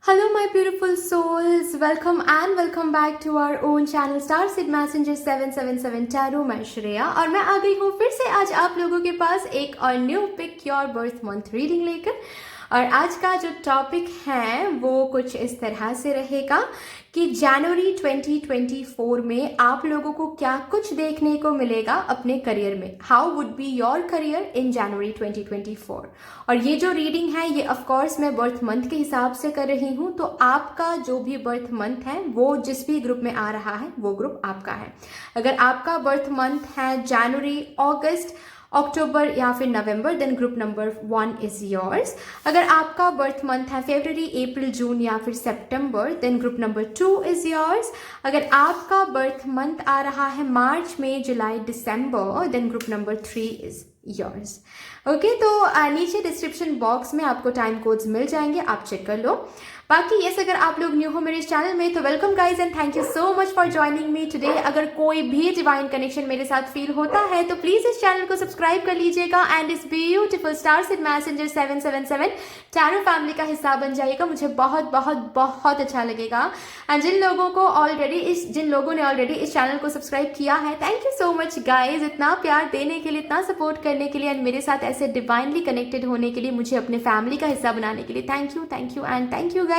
Hello, my beautiful souls. Welcome back to our own channel Star Seed Messenger 777 Tarot. मैं श्रेया और मैं आ गई हूँ फिर से आज आप लोगों के पास एक और new pick your birth month reading लेकर। और आज का जो टॉपिक है वो कुछ इस तरह से रहेगा कि जनवरी 2024 में आप लोगों को क्या कुछ देखने को मिलेगा अपने करियर में। How would be your career in January 2024। और ये जो रीडिंग है ये ऑफ कोर्स मैं बर्थ मंथ के हिसाब से कर रही हूँ, तो आपका जो भी बर्थ मंथ है वो जिस भी ग्रुप में आ रहा है वो ग्रुप आपका है। अगर आपका बर्थ मंथ है जनवरी, अगस्त, अक्टूबर या फिर नवंबर, then group number 1 is yours. अगर आपका बर्थ मंथ है फरवरी, अप्रैल, जून या फिर सितंबर, then group number 2 is yours. अगर आपका बर्थ मंथ आ रहा है मार्च, मई, जुलाई, दिसंबर, then group number 3 is yours. Okay, तो नीचे डिस्क्रिप्शन बॉक्स में आपको टाइम कोड्स मिल जाएंगे, आप चेक कर लो। बाकी यस, अगर आप लोग न्यू हो मेरे इस चैनल में तो welcome guys and thank you so much for joining me today. अगर कोई भी डिवाइन कनेक्शन मेरे साथ फील होता है तो प्लीज इस चैनल को सब्सक्राइब कर लीजिएगा एंड इस beautiful star seed messenger 777 tarot family का हिस्सा बन जाइएगा। मुझे बहुत बहुत बहुत अच्छा लगेगा। एंड जिन लोगों ने ऑलरेडी इस चैनल को सब्सक्राइब किया है, thank you so much guys, इतना प्यार देने के लिए, इतना सपोर्ट करने के लिए एंड मेरे साथ ऐसे डिवाइनली कनेक्टेड होने के लिए, मुझे अपने फैमिली का हिस्सा बनाने के लिए thank you and thank you guys.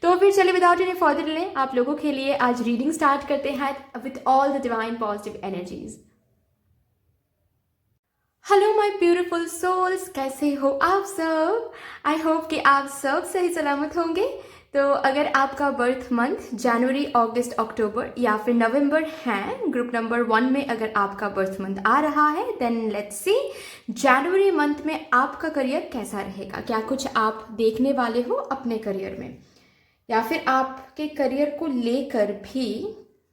तो फिर चलिए विदाउट एनी फर्दर डिले आप लोगों के लिए आज रीडिंग स्टार्ट करते हैं with all the divine positive energies. Hello my beautiful souls, कैसे हो आप सब? आई होप कि आप सब सही सलामत होंगे। तो अगर आपका बर्थ मंथ जनवरी, अगस्त, अक्टूबर या फिर नवंबर है, ग्रुप नंबर 1 में अगर आपका बर्थ मंथ आ रहा है, देन लेट्स सी जनवरी मंथ में आपका करियर कैसा रहेगा। क्या कुछ आप देखने वाले हो अपने करियर में, या फिर आपके करियर को लेकर भी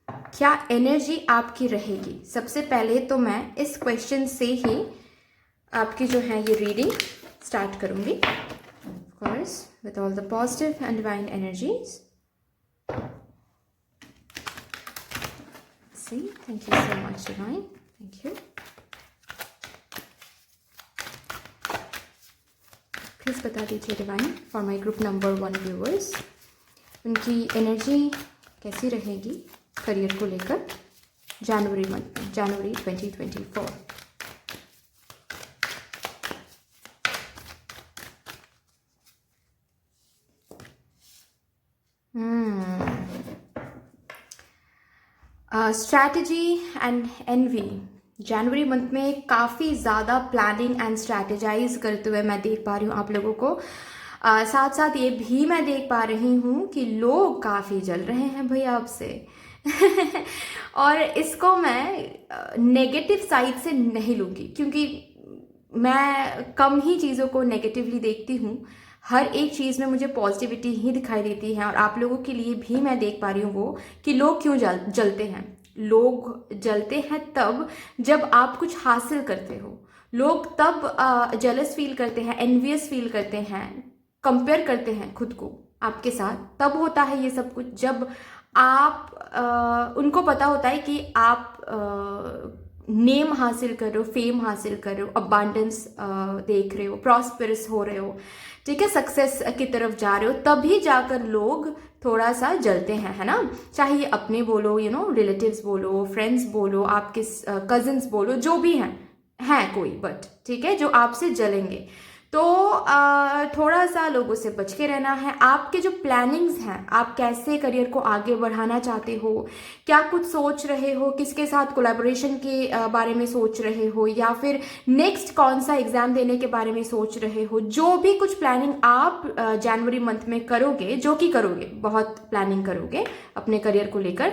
क्या एनर्जी आपकी रहेगी। सबसे पहले तो मैं इस क्वेश्चन से ही आपकी जो है ये रीडिंग स्टार्ट करूंगी, of course with all the positive and divine energies. See, thank you so much divine, thank you. Please बता दीजिए divine for my group number 1 viewers, उनकी एनर्जी कैसी रहेगी करियर को लेकर जनवरी मंथ में, जनवरी 2024। स्ट्रैटेजी एंड एनवी जनवरी मंथ में काफ़ी ज़्यादा प्लानिंग एंड स्ट्रैटेजाइज करते हुए मैं देख पा रही हूँ आप लोगों को। साथ साथ ये भी मैं देख पा रही हूँ कि लोग काफ़ी जल रहे हैं भैया आपसे और इसको मैं नेगेटिव साइड से नहीं लूँगी, क्योंकि मैं कम ही चीज़ों को नेगेटिवली देखती हूँ। हर एक चीज़ में मुझे पॉजिटिविटी ही दिखाई देती है। और आप लोगों के लिए भी मैं देख पा रही हूँ वो कि लोग क्यों जलते हैं। लोग जलते हैं तब जब आप कुछ हासिल करते हो। लोग तब जेलस फील करते हैं, एनवियस फील करते हैं, कंपेयर करते हैं खुद को आपके साथ। तब होता है ये सब कुछ जब आप उनको पता होता है कि आप नेम हासिल कर रहे हो, फेम हासिल कर रहे हो, अबांडेंस देख रहे हो, प्रॉस्पेरस हो रहे हो, ठीक है, सक्सेस की तरफ जा रहे हो, तभी जाकर लोग थोड़ा सा जलते हैं, है ना। चाहे ये अपने बोलो, रिलेटिव्स बोलो, फ्रेंड्स बोलो, आपके कजिन्स बोलो, जो भी हैं कोई, बट ठीक है, जो आपसे जलेंगे। तो थोड़ा सा लोगों से बच के रहना है। आपके जो प्लानिंग्स हैं, आप कैसे करियर को आगे बढ़ाना चाहते हो, क्या कुछ सोच रहे हो, किसके साथ कोलैबोरेशन के बारे में सोच रहे हो, या फिर नेक्स्ट कौन सा एग्जाम देने के बारे में सोच रहे हो, जो भी कुछ प्लानिंग आप जनवरी मंथ में करोगे, जो कि करोगे, बहुत प्लानिंग करोगे अपने करियर को लेकर,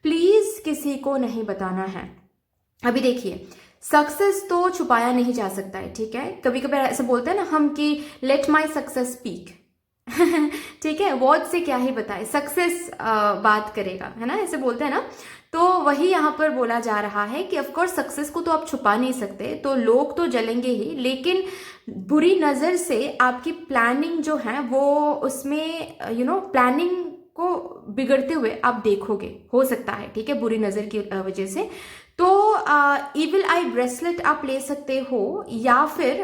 प्लीज किसी को नहीं बताना है। अभी देखिए, सक्सेस तो छुपाया नहीं जा सकता है, ठीक है। कभी कभी ऐसे बोलते हैं ना हम कि लेट माई सक्सेस स्पीक ठीक है, वर्ड से क्या ही बताए, सक्सेस बात करेगा, है ना, ऐसे बोलते हैं ना। तो वही यहाँ पर बोला जा रहा है कि ऑफ कोर्स सक्सेस को तो आप छुपा नहीं सकते, तो लोग तो जलेंगे ही, लेकिन बुरी नज़र से आपकी प्लानिंग जो है वो उसमें प्लानिंग को बिगड़ते हुए आप देखोगे, हो सकता है, ठीक है, बुरी नज़र की वजह से। तो इविल आई ब्रेसलेट आप ले सकते हो, या फिर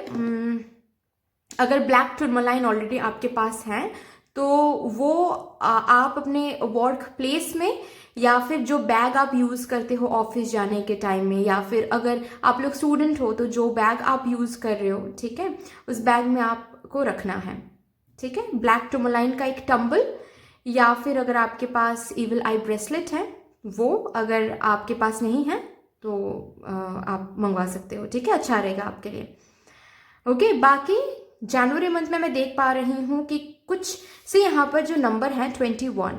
अगर ब्लैक टूरमलाइन ऑलरेडी आपके पास है तो वो आप अपने वर्क प्लेस में या फिर जो बैग आप यूज़ करते हो ऑफिस जाने के टाइम में, या फिर अगर आप लोग स्टूडेंट हो तो जो बैग आप यूज़ कर रहे हो, ठीक है, उस बैग में आपको रखना है, ठीक है। ब्लैक टूरमलाइन का एक टंबल, या फिर अगर आपके पास इविल आई ब्रेसलेट है वो, अगर आपके पास नहीं है तो आप मंगवा सकते हो, ठीक है, अच्छा रहेगा आपके लिए। ओके, बाकी जनवरी मंथ में मैं देख पा रही हूँ कि कुछ से यहाँ पर जो नंबर है 21,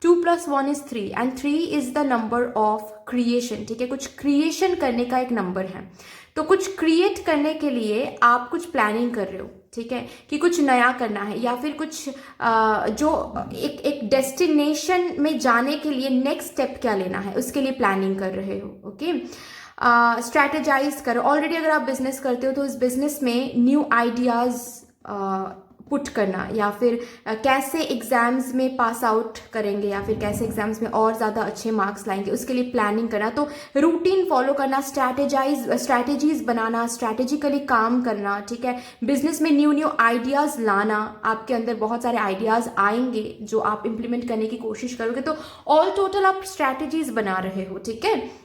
2 + 1 is 3 and 3 is the number of creation, ठीक है, कुछ क्रिएशन करने का एक नंबर है। तो कुछ क्रिएट करने के लिए आप कुछ प्लानिंग कर रहे हो, ठीक है, कि कुछ नया करना है, या फिर कुछ जो एक डेस्टिनेशन में जाने के लिए नेक्स्ट स्टेप क्या लेना है उसके लिए प्लानिंग कर रहे हो। ओके, स्ट्रैटेजाइज करो। ऑलरेडी अगर आप बिजनेस करते हो तो उस बिजनेस में न्यू आइडियाज पुट करना, या फिर कैसे एग्जाम्स में पास आउट करेंगे, या फिर कैसे एग्जाम्स में और ज़्यादा अच्छे मार्क्स लाएंगे, उसके लिए प्लानिंग करना। तो रूटीन फॉलो करना, स्ट्रैटेजीज बनाना, स्ट्रैटेजिकली काम करना, ठीक है। बिजनेस में न्यू आइडियाज़ लाना, आपके अंदर बहुत सारे आइडियाज़ आएंगे जो आप इम्प्लीमेंट करने की कोशिश करोगे। तो ऑल टोटल आप स्ट्रैटेजीज बना रहे हो, ठीक है।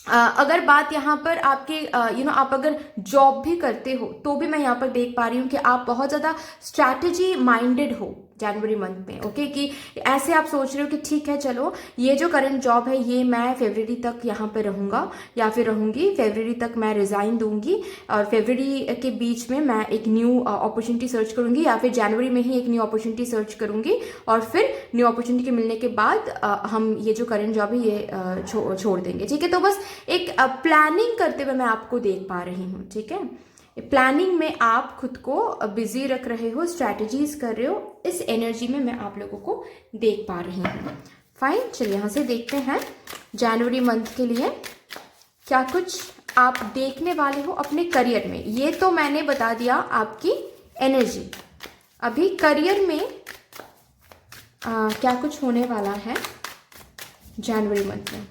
अगर बात यहाँ पर आपके आप अगर जॉब भी करते हो तो भी मैं यहाँ पर देख पा रही हूँ कि आप बहुत ज़्यादा स्ट्रैटेजी माइंडेड हो जनवरी मंथ में। ओके, कि ऐसे आप सोच रहे हो कि ठीक है, चलो ये जो करंट जॉब है ये मैं फरवरी तक यहाँ पे रहूँगा या फिर रहूँगी, फरवरी तक मैं रिज़ाइन दूंगी और फरवरी के बीच में मैं एक न्यू अपॉर्चुनिटी सर्च करूँगी, या फिर जनवरी में ही एक न्यू अपॉर्चुनिटी सर्च करूँगी, और फिर न्यू अपॉर्चुनिटी के मिलने के बाद हम ये जो करंट जॉब है ये छोड़ देंगे, ठीक है। तो बस एक प्लानिंग करते हुए मैं आपको देख पा रही हूँ, ठीक है। प्लानिंग में आप खुद को बिजी रख रहे हो, स्ट्रैटेजीज कर रहे हो, इस एनर्जी में मैं आप लोगों को देख पा रही हूँ। फाइन, चलिए यहाँ से देखते हैं जनवरी मंथ के लिए क्या कुछ आप देखने वाले हो अपने करियर में। ये तो मैंने बता दिया आपकी एनर्जी। अभी करियर में क्या कुछ होने वाला है जनवरी मंथ में।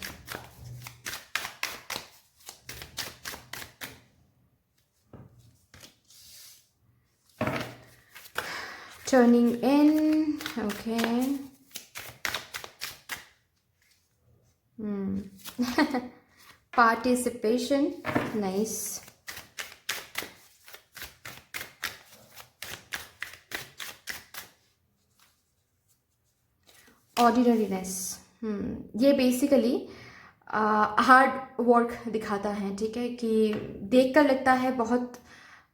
Turning in, okay. Participation, nice. Ordinariness, ये बेसिकली हार्ड वर्क दिखाता है, ठीक है, कि देखकर लगता है बहुत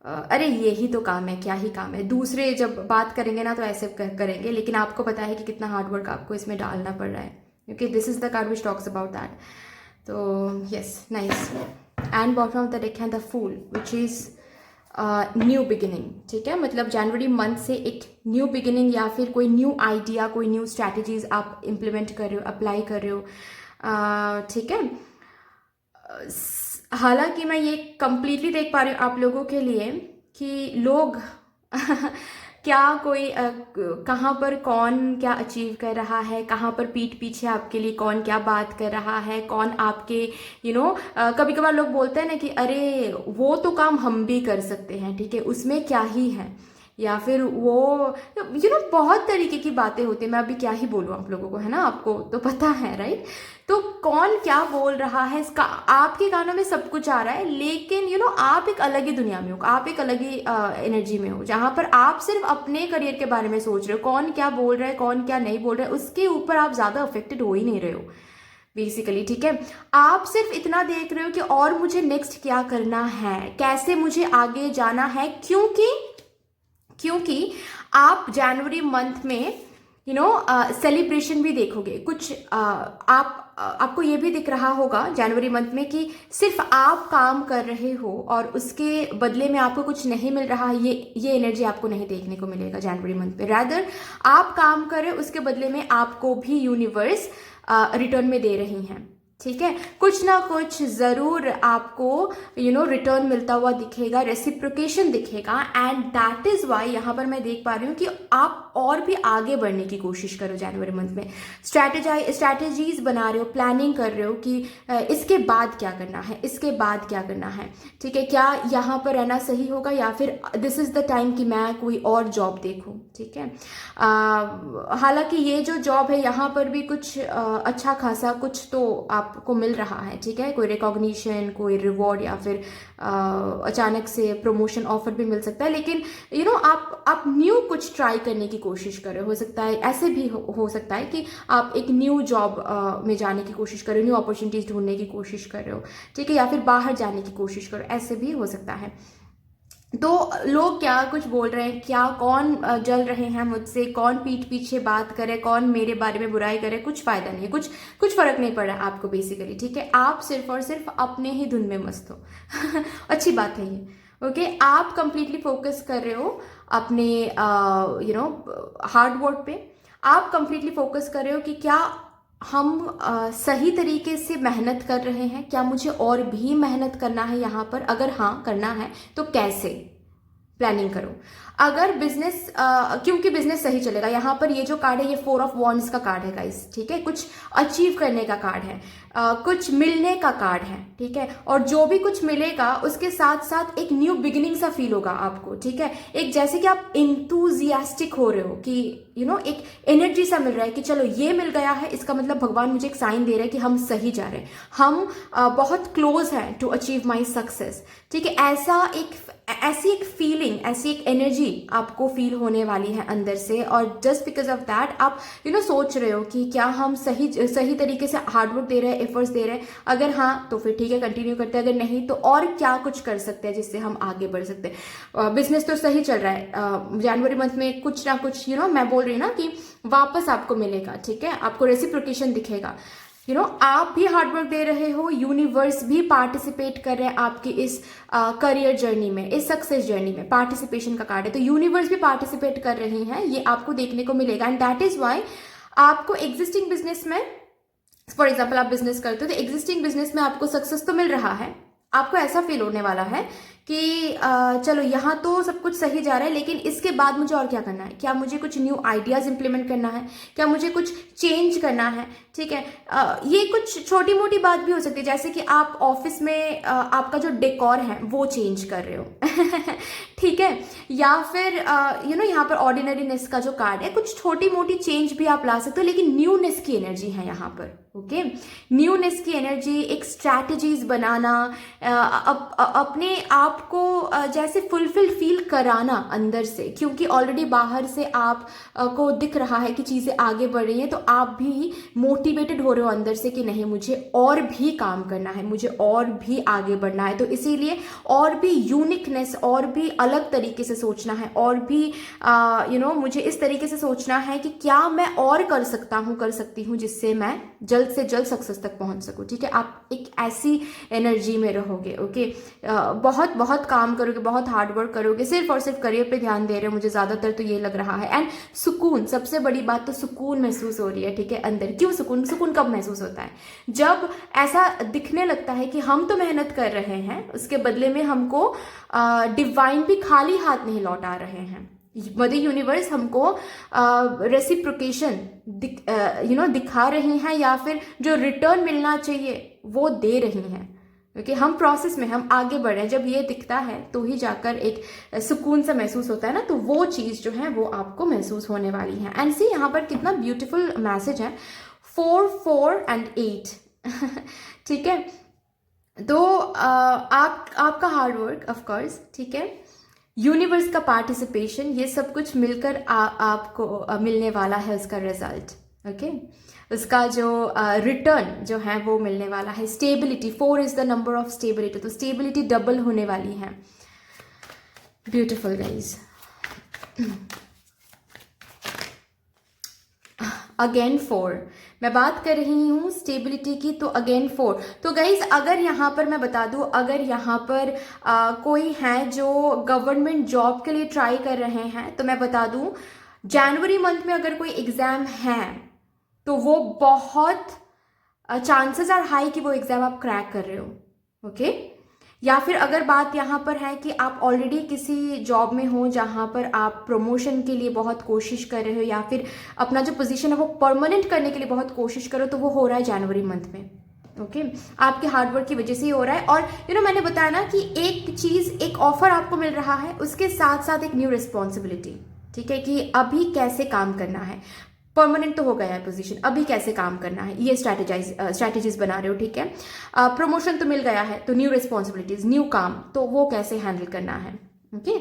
अरे ये ही तो काम है, क्या ही काम है। दूसरे जब बात करेंगे ना तो ऐसे करेंगे, लेकिन आपको पता है कि कितना हार्ड वर्क आपको इसमें डालना पड़ रहा है, क्योंकि this is the card which talks about that. तो yes, nice. And bottom of the deck है the fool which is new beginning, ठीक है। मतलब जनवरी मंथ से एक न्यू बिगिनिंग या फिर कोई न्यू आइडिया, कोई न्यू स्ट्रैटेजीज आप इम्प्लीमेंट कर रहे हो, अप्लाई कर रहे हो, ठीक है। हालांकि मैं ये कंप्लीटली देख पा रही हूँ आप लोगों के लिए कि लोग क्या कोई कहाँ पर कौन क्या अचीव कर रहा है, कहाँ पर पीठ पीछे आपके लिए कौन क्या बात कर रहा है, कौन आपके कभी कभार लोग बोलते हैं ना कि अरे वो तो काम हम भी कर सकते हैं, ठीक है, उसमें क्या ही है, या फिर वो बहुत तरीके की बातें होती है। मैं अभी क्या ही बोलूँ आप लोगों को, है ना, आपको तो पता है, राइट। तो कौन क्या बोल रहा है, इसका आपके कानों में सब कुछ आ रहा है, लेकिन आप एक अलग ही दुनिया में हो, आप एक अलग ही एनर्जी में हो, जहाँ पर आप सिर्फ अपने करियर के बारे में सोच रहे हो। कौन क्या बोल रहा है, कौन क्या नहीं बोल रहा है, उसके ऊपर आप ज़्यादा अफेक्टेड हो ही नहीं रहे हो बेसिकली, ठीक है। आप सिर्फ इतना देख रहे हो कि और मुझे नेक्स्ट क्या करना है, कैसे मुझे आगे जाना है, क्योंकि आप जनवरी मंथ में सेलिब्रेशन भी देखोगे कुछ। आपको ये भी दिख रहा होगा जनवरी मंथ में कि सिर्फ आप काम कर रहे हो और उसके बदले में आपको कुछ नहीं मिल रहा, ये एनर्जी आपको नहीं देखने को मिलेगा जनवरी मंथ पे। रादर आप काम कर रहे हो, उसके बदले में आपको भी यूनिवर्स रिटर्न में दे रही हैं, ठीक है, कुछ ना कुछ ज़रूर आपको रिटर्न मिलता हुआ दिखेगा, रेसिप्रोकेशन दिखेगा। एंड दैट इज़ वाई यहाँ पर मैं देख पा रही हूँ कि आप और भी आगे बढ़ने की कोशिश करो जनवरी मंथ में। स्ट्रैटेजीज बना रहे हो, प्लानिंग कर रहे हो कि इसके बाद क्या करना है, इसके बाद क्या करना है। ठीक है, क्या यहाँ पर रहना सही होगा या फिर दिस इज़ द टाइम कि मैं कोई और जॉब देखूँ। ठीक है, हालांकि ये जो जॉब है यहाँ पर भी कुछ अच्छा खासा कुछ तो आपको मिल रहा है। ठीक है, कोई रिकॉग्निशन, कोई रिवॉर्ड या फिर अचानक से प्रमोशन ऑफर भी मिल सकता है। लेकिन आप न्यू कुछ ट्राई करने की कोशिश कर रहे हो सकता है। ऐसे भी हो सकता है कि आप एक न्यू जॉब में जाने की कोशिश कर रहे हो, न्यू अपॉर्चुनिटीज ढूंढने की कोशिश कर रहे हो। ठीक है, या फिर बाहर जाने की कोशिश करो, ऐसे भी हो सकता है। तो लोग क्या कुछ बोल रहे हैं, क्या कौन जल रहे हैं मुझसे, कौन पीठ पीछे बात करे, कौन मेरे बारे में बुराई करे, कुछ फायदा नहीं है, कुछ फर्क नहीं पड़ रहा है आपको बेसिकली। ठीक है, आप सिर्फ और सिर्फ अपने ही धुन में मस्त हो। अच्छी बात है ये। ओके, आप कंप्लीटली फोकस कर रहे हो अपने हार्ड वर्क पे। आप कंप्लीटली फोकस कर रहे हो कि क्या हम सही तरीके से मेहनत कर रहे हैं, क्या मुझे और भी मेहनत करना है यहाँ पर, अगर हाँ करना है तो कैसे, प्लानिंग करो। अगर बिजनेस क्योंकि बिजनेस सही चलेगा। यहाँ पर ये जो कार्ड है ये 4 ऑफ वॉन्ड्स का कार्ड है गाइस। ठीक है, कुछ अचीव करने का कार्ड है, कुछ मिलने का कार्ड है। ठीक है, और जो भी कुछ मिलेगा उसके साथ साथ एक न्यू बिगिनिंग सा फील होगा आपको। ठीक है, एक जैसे कि आप इंथुजियास्टिक हो रहे हो कि एक एनर्जी सा मिल रहा है कि चलो ये मिल गया है, इसका मतलब भगवान मुझे एक साइन दे रहा है कि हम सही जा रहे हैं, हम बहुत क्लोज हैं टू अचीव माई सक्सेस। ठीक है, ऐसी एक फीलिंग, ऐसी एक एनर्जी आपको फील होने वाली है अंदर से। और जस्ट बिकॉज ऑफ दैट आप सोच रहे हो कि क्या हम सही तरीके से हार्डवर्क दे रहे हैं, एफर्ट्स दे रहे हैं। अगर हाँ तो फिर ठीक है, कंटिन्यू करते हैं। अगर नहीं तो और क्या कुछ कर सकते हैं जिससे हम आगे बढ़ सकते हैं। बिजनेस तो सही चल रहा है, जनवरी मंथ में कुछ ना कुछ मैं बोल रही हूँ ना कि वापस आपको मिलेगा। ठीक है, आपको रेसिप्रोकेशन दिखेगा। आप भी हार्डवर्क दे रहे हो, यूनिवर्स भी पार्टिसिपेट कर रहे हैं आपकी इस करियर जर्नी में, इस सक्सेस जर्नी में। पार्टिसिपेशन का कार्ड है, तो यूनिवर्स भी पार्टिसिपेट कर रही हैं, ये आपको देखने को मिलेगा। एंड दैट इज वाई आपको एग्जिस्टिंग बिजनेस में, फॉर एग्जाम्पल आप बिजनेस करते हो तो एग्जिस्टिंग बिजनेस में आपको सक्सेस तो मिल रहा है। आपको ऐसा फील होने वाला है कि चलो यहाँ तो सब कुछ सही जा रहा है, लेकिन इसके बाद मुझे और क्या करना है, क्या मुझे कुछ न्यू आइडियाज इंप्लीमेंट करना है, क्या मुझे कुछ चेंज करना है। ठीक है, ये कुछ छोटी मोटी बात भी हो सकती है, जैसे कि आप ऑफिस में आपका जो डेकोर है वो चेंज कर रहे हो। ठीक है, या फिर यहाँ पर ऑर्डिनरीनेस का जो कार्ड है, कुछ छोटी मोटी चेंज भी आप ला सकते हो, लेकिन न्यूनेस की एनर्जी है यहाँ पर। ओके, न्यूनेस की एनर्जी, एक स्ट्रैटेजीज बनाना, अपने आप को जैसे फुलफिल फील कराना अंदर से, क्योंकि ऑलरेडी बाहर से आप को दिख रहा है कि चीज़ें आगे बढ़ रही हैं, तो आप भी मोटिवेटेड हो रहे हो अंदर से कि नहीं मुझे और भी काम करना है, मुझे और भी आगे बढ़ना है। तो इसीलिए और भी यूनिकनेस, और भी अलग तरीके से सोचना है, और भी मुझे इस तरीके से सोचना है कि क्या मैं और कर सकती हूँ जिससे मैं जल्द से जल्द सक्सेस तक पहुंच सकूं। ठीक है, आप एक ऐसी एनर्जी में रहोगे। ओके, बहुत बहुत काम करोगे, बहुत हार्ड वर्क करोगे, सिर्फ और सिर्फ करियर पे ध्यान दे रहे हो, मुझे ज्यादातर तो ये लग रहा है। एंड सुकून, सबसे बड़ी बात तो सुकून महसूस हो रही है। ठीक है, अंदर क्यों सुकून कब महसूस होता है, जब ऐसा दिखने लगता है कि हम तो मेहनत कर रहे हैं, उसके बदले में हमको डिवाइन भी खाली हाथ नहीं लौटा रहे हैं। मदर यूनिवर्स हमको रेसिप्रोकेशन दिखा रही हैं, या फिर जो रिटर्न मिलना चाहिए वो दे रही हैं। क्योंकि हम प्रोसेस में, हम आगे बढ़ रहे हैं। जब ये दिखता है तो ही जाकर एक सुकून सा महसूस होता है ना, तो वो चीज़ जो है वो आपको महसूस होने वाली है। एंड सी यहाँ पर कितना ब्यूटीफुल मैसेज है, 4, 4 and 8। ठीक है, तो आपका हार्डवर्क ऑफ कोर्स, ठीक है, यूनिवर्स का पार्टिसिपेशन, ये सब कुछ मिलकर आपको मिलने वाला है उसका रिजल्ट। ओके, उसका जो रिटर्न जो है वो मिलने वाला है। Stability, 4 is the number of stability, तो स्टेबिलिटी डबल होने वाली है। Beautiful guys. अगेन 4, मैं बात कर रही हूँ स्टेबिलिटी की, तो अगेन 4। तो गाइज अगर यहाँ पर मैं बता दूँ, अगर यहाँ पर कोई है जो गवर्नमेंट जॉब के लिए ट्राई कर रहे हैं, तो मैं बता दूँ जनवरी मंथ में अगर कोई एग्जाम है तो वो बहुत चांसेस आर हाई कि वो एग्ज़ाम आप क्रैक कर रहे हो। ओके, या फिर अगर बात यहाँ पर है कि आप ऑलरेडी किसी जॉब में हो जहाँ पर आप प्रमोशन के लिए बहुत कोशिश कर रहे हो, या फिर अपना जो पोजीशन है वो परमानेंट करने के लिए बहुत कोशिश करो, तो वो हो रहा है जनवरी मंथ में। ओके, आपके हार्डवर्क की वजह से ही हो रहा है। और मैंने बताया ना कि एक चीज़, एक ऑफर आपको मिल रहा है, उसके साथ साथ एक न्यू रिस्पॉन्सिबिलिटी, ठीक है, कि अभी कैसे काम करना है। परमानेंट तो हो गया है पोजीशन, अभी कैसे काम करना है, ये स्ट्रैटेजीज बना रहे हो, ठीक है। प्रमोशन तो मिल गया है, तो न्यू रिस्पॉन्सिबिलिटीज, न्यू काम, तो वो कैसे हैंडल करना है। ओके,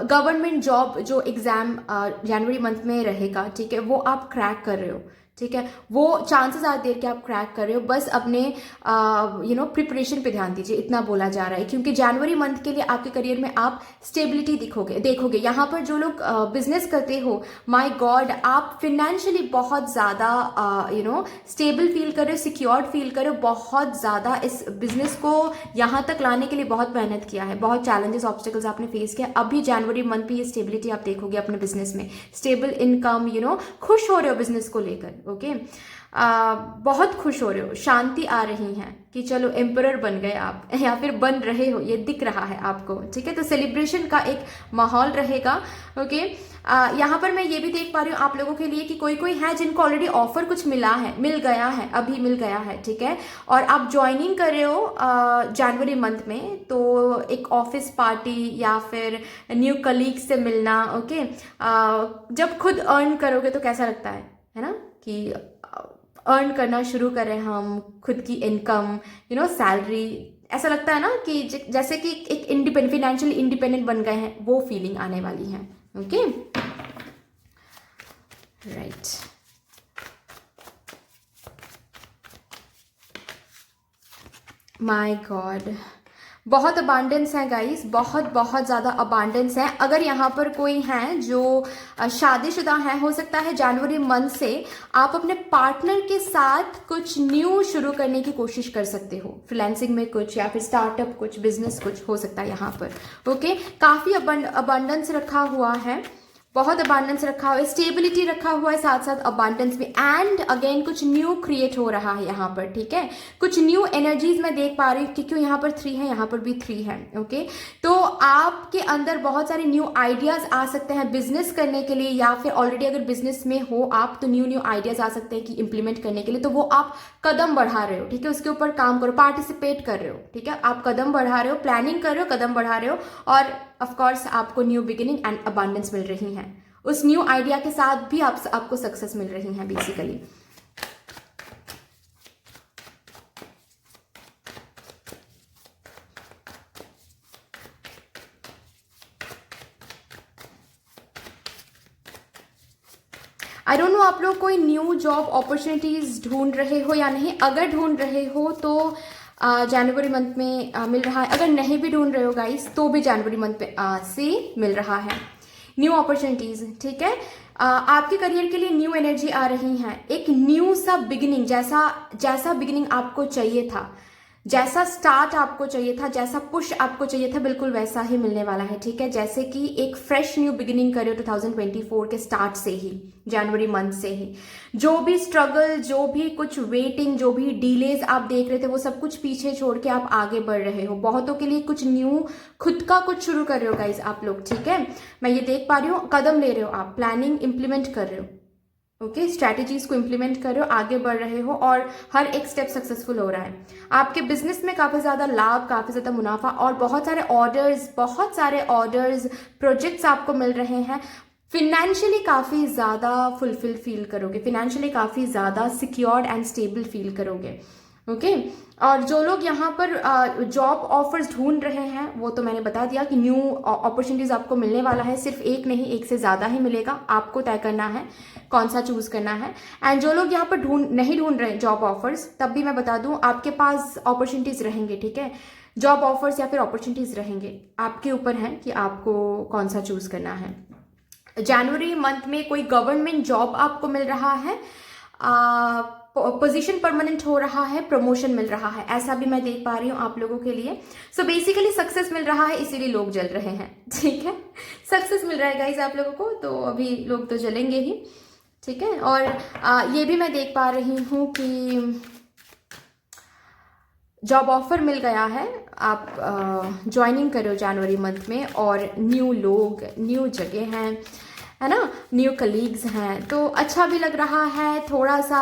गवर्नमेंट जॉब जो एग्जाम जनवरी मंथ में रहेगा, ठीक है, वो आप क्रैक कर रहे हो, ठीक है, वो चांसेस आर देर कि आप क्रैक कर रहे हो। बस अपने प्रिपरेशन पे ध्यान दीजिए, इतना बोला जा रहा है, क्योंकि जनवरी मंथ के लिए आपके करियर में आप स्टेबिलिटी देखोगे। यहाँ पर जो लोग बिजनेस करते हो, माय गॉड, आप फिनेंशियली बहुत ज़्यादा स्टेबल फील कर रहे हो, सिक्योर्ड फील कर रहे हो, बहुत ज़्यादा इस बिजनेस को यहाँ तक लाने के लिए बहुत मेहनत किया है, बहुत चैलेंजेस ऑब्स्टिकल्स आपने फेस किया। अभी जनवरी मंथ में ये स्टेबिलिटी आप देखोगे अपने बिजनेस में, स्टेबल इनकम, खुश हो रहे हो बिजनेस को लेकर। ओके, बहुत खुश हो रहे हो, शांति आ रही है कि चलो एम्परर बन गए आप, या फिर बन रहे हो, ये दिख रहा है आपको, ठीक है। तो सेलिब्रेशन का एक माहौल रहेगा। ओके, यहाँ पर मैं ये भी देख पा रही हूँ आप लोगों के लिए कि कोई है जिनको ऑलरेडी ऑफर कुछ मिल गया है, अभी मिल गया है, ठीक है, और आप ज्वाइनिंग कर रहे हो जनवरी मंथ में, तो एक ऑफिस पार्टी या फिर न्यू कलीग से मिलना। ओके, जब खुद अर्न करोगे तो कैसा लगता है ना, कि अर्न करना शुरू करें हम, खुद की इनकम, सैलरी, ऐसा लगता है ना कि जैसे कि एक फाइनेंशियली इंडिपेंडेंट बन गए हैं, वो फीलिंग आने वाली है। Okay, right. माय गॉड, बहुत अबांडेंस है गाइस, बहुत ज़्यादा अबांडेंस है। अगर यहाँ पर कोई है जो शादीशुदा है, हो सकता है जनवरी मंथ से आप अपने पार्टनर के साथ कुछ न्यू शुरू करने की कोशिश कर सकते हो, फ्रीलांसिंग में कुछ, या फिर स्टार्टअप कुछ, बिजनेस कुछ हो सकता है यहाँ पर। ओके, काफ़ी अबांडेंस रखा हुआ है, बहुत अबांडेंस रखा हुआ है, स्टेबिलिटी रखा हुआ है, साथ साथ अबांडेंस भी, एंड अगेन कुछ न्यू क्रिएट हो रहा है यहाँ पर, ठीक है। कुछ न्यू एनर्जीज मैं देख पा रही हूँ, क्योंकि यहाँ पर 3 है, यहाँ पर भी 3 है। ओके, तो आपके अंदर बहुत सारे न्यू आइडियाज आ सकते हैं बिजनेस करने के लिए, या फिर ऑलरेडी अगर बिजनेस में हो आप, तो न्यू आइडियाज आ सकते हैं कि इंप्लीमेंट करने के लिए, तो वो आप कदम बढ़ा रहे हो, ठीक है, उसके ऊपर काम करो, पार्टिसिपेट कर रहे हो, ठीक है, आप कदम बढ़ा रहे हो, प्लानिंग कर रहे हो, कदम बढ़ा रहे हो, और ऑफ कोर्स आपको न्यू बिगिनिंग एंड अबांडेंस मिल रही है। उस न्यू आइडिया के साथ भी आपको सक्सेस मिल रही है बेसिकली। आई डोंट नो आप लोग कोई न्यू जॉब अपॉर्चुनिटीज ढूंढ रहे हो या नहीं। अगर ढूंढ रहे हो तो जनवरी मंथ में मिल रहा है, अगर नहीं भी ढूंढ रहे हो गाइस तो भी जनवरी मंथ में से मिल रहा है न्यू अपॉर्चुनिटीज, ठीक है। आपके करियर के लिए न्यू एनर्जी आ रही है, एक न्यू सा बिगिनिंग, जैसा बिगिनिंग आपको चाहिए था, जैसा स्टार्ट आपको चाहिए था, जैसा पुश आपको चाहिए था, बिल्कुल वैसा ही मिलने वाला है, ठीक है। जैसे कि एक फ्रेश न्यू बिगिनिंग करो 2024 के स्टार्ट से ही, जनवरी मंथ से ही। जो भी स्ट्रगल, जो भी कुछ वेटिंग, जो भी डिलेज आप देख रहे थे, वो सब कुछ पीछे छोड़ के आप आगे बढ़ रहे हो। बहुतों के लिए कुछ न्यू, खुद का कुछ शुरू कर रहे हो गाइज आप लोग, ठीक है। मैं ये देख पा रही हूँ, कदम ले रहे हो आप, प्लानिंग इंप्लीमेंट कर रहे हो, ओके, स्ट्रैटेजीज को इंप्लीमेंट कर रहे हो, आगे बढ़ रहे हो, और हर एक स्टेप सक्सेसफुल हो रहा है। आपके बिजनेस में काफ़ी ज़्यादा लाभ, काफ़ी ज़्यादा मुनाफा, और बहुत सारे ऑर्डर्स, प्रोजेक्ट्स आपको मिल रहे हैं। फिनेंशियली काफ़ी ज़्यादा फुलफिल फील करोगे, फिनेंशियली काफ़ी ज़्यादा सिक्योर्ड एंड स्टेबल फील करोगे। ओके, और जो लोग यहाँ पर जॉब ऑफर्स ढूंढ रहे हैं, वो तो मैंने बता दिया कि न्यू अपॉर्चुनिटीज आपको मिलने वाला है, सिर्फ एक नहीं, एक से ज़्यादा ही मिलेगा, आपको तय करना है कौन सा चूज करना है। एंड जो लोग यहाँ पर नहीं ढूंढ रहे जॉब ऑफर्स, तब भी मैं बता दूं आपके पास अपॉर्चुनिटीज रहेंगे, ठीक है। जॉब ऑफर्स या फिर अपॉर्चुनिटीज रहेंगे, आपके ऊपर है कि आपको कौन सा चूज करना है। जनवरी मंथ में कोई गवर्नमेंट जॉब आपको मिल रहा है, पोजीशन परमानेंट हो रहा है, प्रमोशन मिल रहा है, ऐसा भी मैं देख पा रही हूँ आप लोगों के लिए। सो बेसिकली सक्सेस मिल रहा है, इसीलिए लोग जल रहे हैं, ठीक है। सक्सेस मिल रहा है गाइज आप लोगों को, तो अभी लोग तो जलेंगे ही। ठीक है। और ये भी मैं देख पा रही हूँ कि जॉब ऑफर मिल गया है, आप ज्वाइनिंग करो जनवरी मंथ में, और न्यू लोग, न्यू जगह हैं, है ना, न्यू कलीग्स हैं, तो अच्छा भी लग रहा है। थोड़ा सा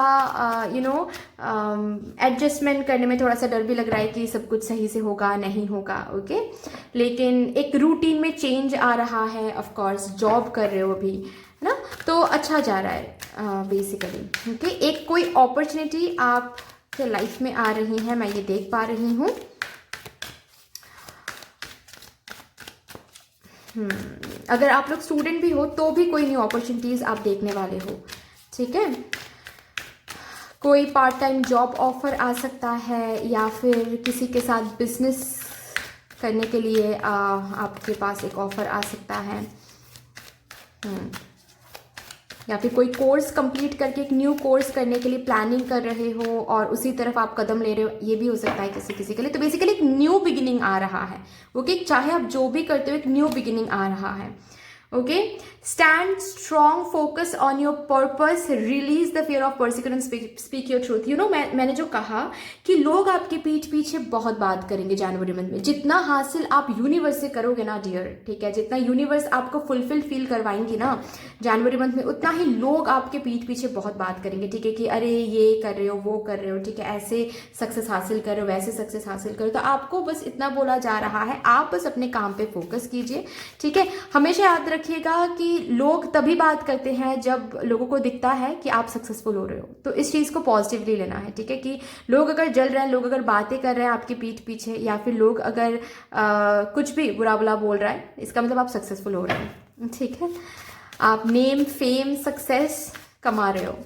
एडजस्टमेंट करने में थोड़ा सा डर भी लग रहा है कि सब कुछ सही से होगा नहीं होगा, ओके। लेकिन एक रूटीन में चेंज आ रहा है, ऑफ कोर्स जॉब कर रहे हो अभी, है ना, तो अच्छा जा रहा है बेसिकली, ओके। एक कोई अपॉर्चुनिटी आप के लाइफ में आ रही है, मैं ये देख पा रही हूँ। अगर आप लोग स्टूडेंट भी हो तो भी कोई न्यू अपॉर्चुनिटीज आप देखने वाले हो, ठीक है। कोई पार्ट टाइम जॉब ऑफर आ सकता है, या फिर किसी के साथ बिजनेस करने के लिए आपके पास एक ऑफर आ सकता है, या फिर कोई कोर्स कंप्लीट करके एक न्यू कोर्स करने के लिए प्लानिंग कर रहे हो और उसी तरफ आप कदम ले रहे हो, ये भी हो सकता है किसी किसी के लिए। तो बेसिकली एक न्यू बिगिनिंग आ रहा है, ओके। चाहे आप जो भी करते हो, एक न्यू बिगिनिंग आ रहा है, okay. Stand strong, focus on your purpose, release the fear of persecution, speak your truth. मैंने जो कहा कि लोग आपके पीठ पीछे बहुत बात करेंगे जनवरी मंथ में। जितना हासिल आप यूनिवर्स से करोगे ना डियर, ठीक है, जितना यूनिवर्स आपको फुलफिल फील करवाएंगी ना जनवरी मंथ में, उतना ही लोग आपके पीठ पीछे बहुत बात करेंगे, ठीक है, कि अरे ये कर रहे हो, वो कर रहे हो, ठीक है, ऐसे सक्सेस हासिल करो, वैसे सक्सेस हासिल करो। तो आपको बस इतना बोला जा रहा है, आप बस अपने काम पे फोकस कीजिए, ठीक है। हमेशा याद रखिएगा कि लोग तभी बात करते हैं जब लोगों को दिखता है कि आप सक्सेसफुल हो रहे हो, तो इस चीज़ को पॉजिटिवली लेना है, ठीक है। कि लोग अगर जल रहे हैं, लोग अगर बातें कर रहे हैं आपकी पीठ पीछे, या फिर लोग अगर कुछ भी बुरा बुरा बोल रहा है, इसका मतलब आप सक्सेसफुल हो रहे हैं, ठीक है। आप नेम, फेम, सक्सेस कमा रहे हो।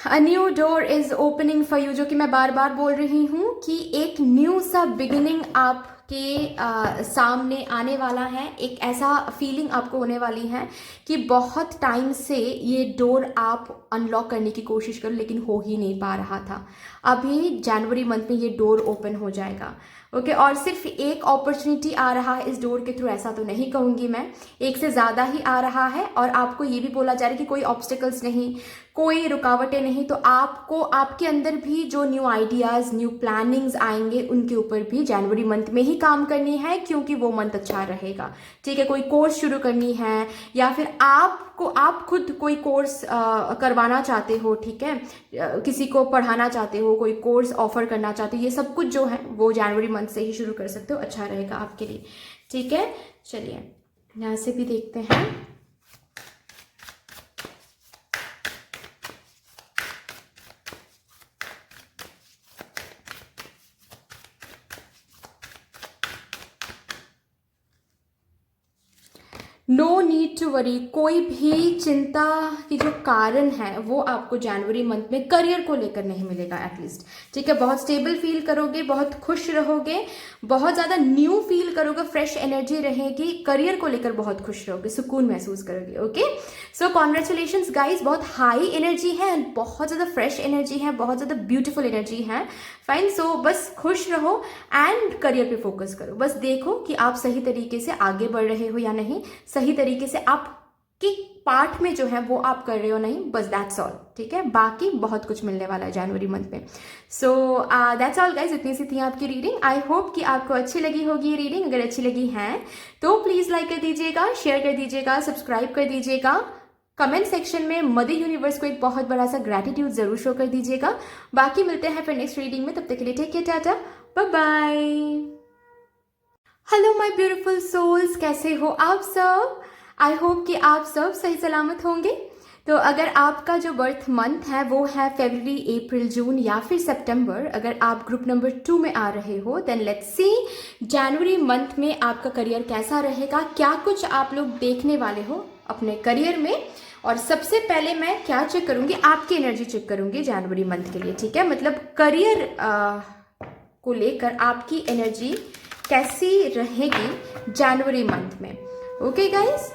A new door is opening for you, जो कि मैं बार बार बोल रही हूँ कि एक न्यू सा बिगिनिंग आपके सामने आने वाला है। एक ऐसा फीलिंग आपको होने वाली है कि बहुत टाइम से ये डोर आप अनलॉक करने की कोशिश करो, लेकिन हो ही नहीं पा रहा था। अभी जनवरी मंथ में ये डोर ओपन हो जाएगा, ओके। और सिर्फ एक अपॉर्चुनिटी आ रहा है इस डोर के थ्रू, ऐसा तो नहीं कहूँगी मैं, एक से ज़्यादा ही आ रहा है। और आपको ये भी बोला जा रहा है कि कोई ऑब्स्टिकल्स नहीं, कोई रुकावटें नहीं, तो आपको आपके अंदर भी जो न्यू आइडियाज़, न्यू प्लानिंग्स आएंगे, उनके ऊपर भी जनवरी मंथ में ही काम करनी है, क्योंकि वो मंथ अच्छा रहेगा, ठीक है। कोई कोर्स शुरू करनी है, या फिर आप खुद कोई कोर्स करवाना चाहते हो, ठीक है, किसी को पढ़ाना चाहते हो, कोई कोर्स ऑफर करना चाहते हो, ये सब कुछ जो है वो जनवरी मंथ से ही शुरू कर सकते हो, अच्छा रहेगा आपके लिए, ठीक है। चलिए यहाँ से भी देखते हैं। नो नीड टू वरी, कोई भी चिंता की जो कारण है वो आपको जनवरी मंथ में करियर को लेकर नहीं मिलेगा एटलीस्ट, ठीक है। बहुत स्टेबल फील करोगे, बहुत खुश रहोगे, बहुत ज़्यादा न्यू फील करोगे, फ्रेश एनर्जी रहेगी, करियर को लेकर बहुत खुश रहोगे, सुकून महसूस करोगे, ओके। सो कॉन्ग्रेचुलेशंस गाइज, बहुत हाई एनर्जी है, बहुत ज़्यादा फ्रेश एनर्जी है, बहुत ज़्यादा ब्यूटीफुल एनर्जी है, फाइन। सो बस खुश रहो एंड करियर पे फोकस करो, बस देखो कि आप सही तरीके से आगे बढ़ रहे हो या नहीं, सही तरीके से आपकी पार्ट में जो है वो आप कर रहे हो नहीं, बस दैट्स ऑल, ठीक है। बाकी बहुत कुछ मिलने वाला है जनवरी मंथ में। सो दैट्स ऑल गाइज, इतनी सी थी आपकी रीडिंग। आई होप कि आपको अच्छी लगी होगी ये रीडिंग। अगर अच्छी लगी है तो प्लीज़ लाइक कर दीजिएगा, शेयर कर दीजिएगा, सब्सक्राइब कर दीजिएगा, कमेंट सेक्शन में मदर यूनिवर्स को एक बहुत बड़ा सा ग्रैटिट्यूड जरूर शो कर दीजिएगा। बाकी मिलते हैं फिर नेक्स्ट रीडिंग में, तब तक के लिए take care, tata, bye bye. Hello my beautiful souls, कैसे हो आप सब? आई होप कि आप सब सही सलामत होंगे। तो अगर आपका जो बर्थ मंथ है वो है फरवरी, अप्रैल, जून या फिर सितंबर, अगर आप ग्रुप नंबर 2 में आ रहे हो, देन लेट्स सी जनवरी मंथ में आपका करियर कैसा रहेगा, क्या कुछ आप लोग देखने वाले हो अपने करियर में। और सबसे पहले मैं क्या चेक करूंगी, आपकी एनर्जी चेक करूंगी जनवरी मंथ के लिए, ठीक है। मतलब करियर को लेकर आपकी एनर्जी कैसी रहेगी जनवरी मंथ में, ओके गाइस।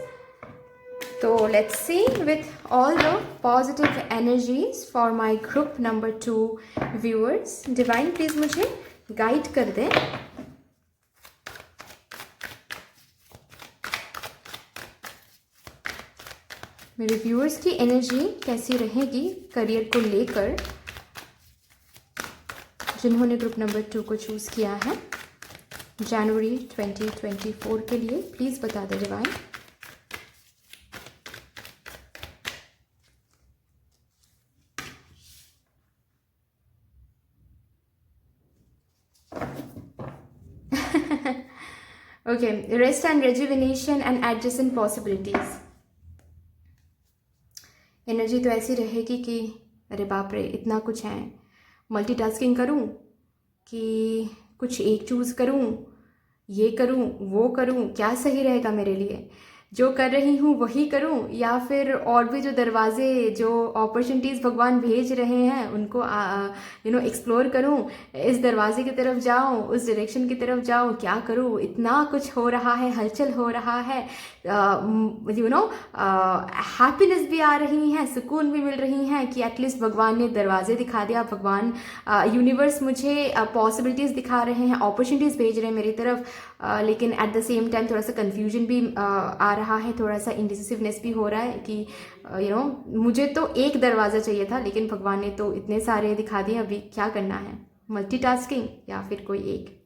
तो let's see with all the positive energies for my group number 2 viewers. Divine please मुझे गाइड कर दें। मेरे व्यूअर्स की एनर्जी कैसी रहेगी करियर को लेकर, जिन्होंने ग्रुप नंबर 2 को चूज़ किया है जनवरी 2024 के लिए, प्लीज़ बता दें divine. Okay, rest and rejuvenation and adjacent possibilities. Energy तो ऐसी रहेगी कि अरे बाप रे इतना कुछ है, मल्टीटास्किंग करूं कि कुछ एक चूज़ करूं, ये करूं वो करूं, क्या सही रहेगा मेरे लिए, जो कर रही हूँ वही करूं या फिर और भी जो दरवाजे, जो अपॉर्चुनिटीज़ भगवान भेज रहे हैं उनको एक्सप्लोर करूं, इस दरवाजे की तरफ जाऊं, उस डायरेक्शन की तरफ जाऊं, क्या करूं, इतना कुछ हो रहा है, हलचल हो रहा है, हैप्पीनेस भी आ रही है, सुकून भी मिल रही है कि एटलीस्ट भगवान ने दरवाजे दिखा दिया, भगवान यूनिवर्स मुझे पॉसिबिलिटीज़ दिखा रहे हैं, अपॉर्चुनिटीज़ भेज रहे हैं मेरी तरफ, लेकिन एट द सेम टाइम थोड़ा सा कन्फ्यूजन भी आ रहा है, थोड़ा सा इंडिसिसिवनेस भी हो रहा है कि मुझे तो एक दरवाज़ा चाहिए था लेकिन भगवान ने तो इतने सारे दिखा दिए, अभी क्या करना है, मल्टीटास्किंग या फिर कोई एक।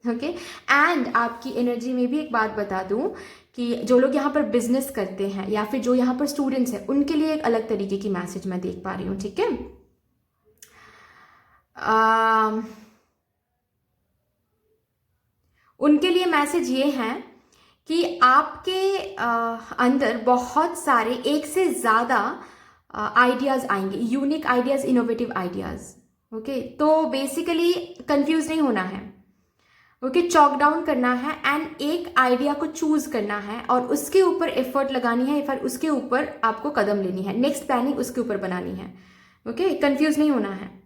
ओके, एंड आपकी एनर्जी में भी एक बात बता दूं कि जो लोग यहाँ पर बिजनेस करते हैं या फिर जो यहाँ पर स्टूडेंट्स हैं उनके लिए एक अलग तरीके की मैसेज मैं देख पा रही हूँ। ठीक है, उनके लिए मैसेज ये है कि आपके अंदर बहुत सारे एक से ज़्यादा आइडियाज़ आएंगे, unique ideas, innovative ideas. Okay, तो बेसिकली कंफ्यूज नहीं होना है, ओके, चॉक डाउन करना है एंड एक आइडिया को चूज करना है और उसके ऊपर एफर्ट लगानी है, फिर उसके ऊपर आपको कदम लेनी है, नेक्स्ट प्लानिंग उसके ऊपर बनानी है। ओके, कंफ्यूज नहीं होना है।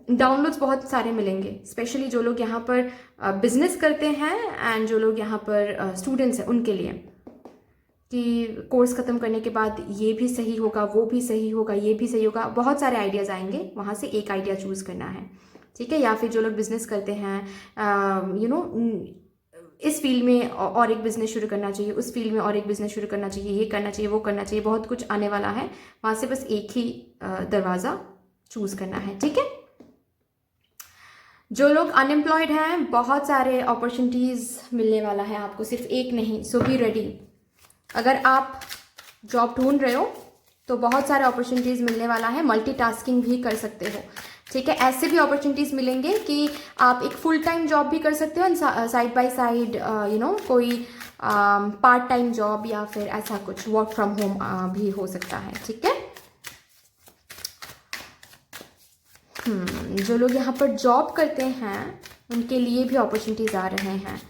डाउनलोड्स बहुत सारे मिलेंगे, स्पेशली जो लोग यहाँ पर बिजनेस करते हैं एंड जो लोग यहाँ पर स्टूडेंट्स हैं उनके लिए, कि कोर्स ख़त्म करने के बाद ये भी सही होगा, वो भी सही होगा, ये भी सही होगा, बहुत सारे आइडियाज़ आएंगे, वहाँ से एक आइडिया चूज़ करना है। ठीक है, या फिर जो लोग बिजनेस करते हैं इस फील्ड में और एक बिजनेस शुरू करना चाहिए, उस फील्ड में और एक बिजनेस शुरू करना चाहिए, ये करना चाहिए, वो करना चाहिए, बहुत कुछ आने वाला है, वहाँ से बस एक ही दरवाज़ा चूज़ करना है। ठीक है, जो लोग अनएम्प्लॉयड हैं बहुत सारे अपॉर्चुनिटीज़ मिलने वाला है आपको, सिर्फ एक नहीं, सो बी रेडी। अगर आप जॉब ढूंढ रहे हो तो बहुत सारे अपॉर्चुनिटीज़ मिलने वाला है, मल्टीटास्किंग भी कर सकते हो। ठीक है, ऐसे भी अपॉर्चुनिटीज़ मिलेंगे कि आप एक फुल टाइम जॉब भी कर सकते हो, साइड बाय साइड कोई पार्ट टाइम जॉब या फिर ऐसा कुछ वर्क फ्रॉम होम भी हो सकता है। ठीक है, जो लोग यहाँ पर जॉब करते हैं उनके लिए भी अपॉर्चुनिटीज आ रहे हैं।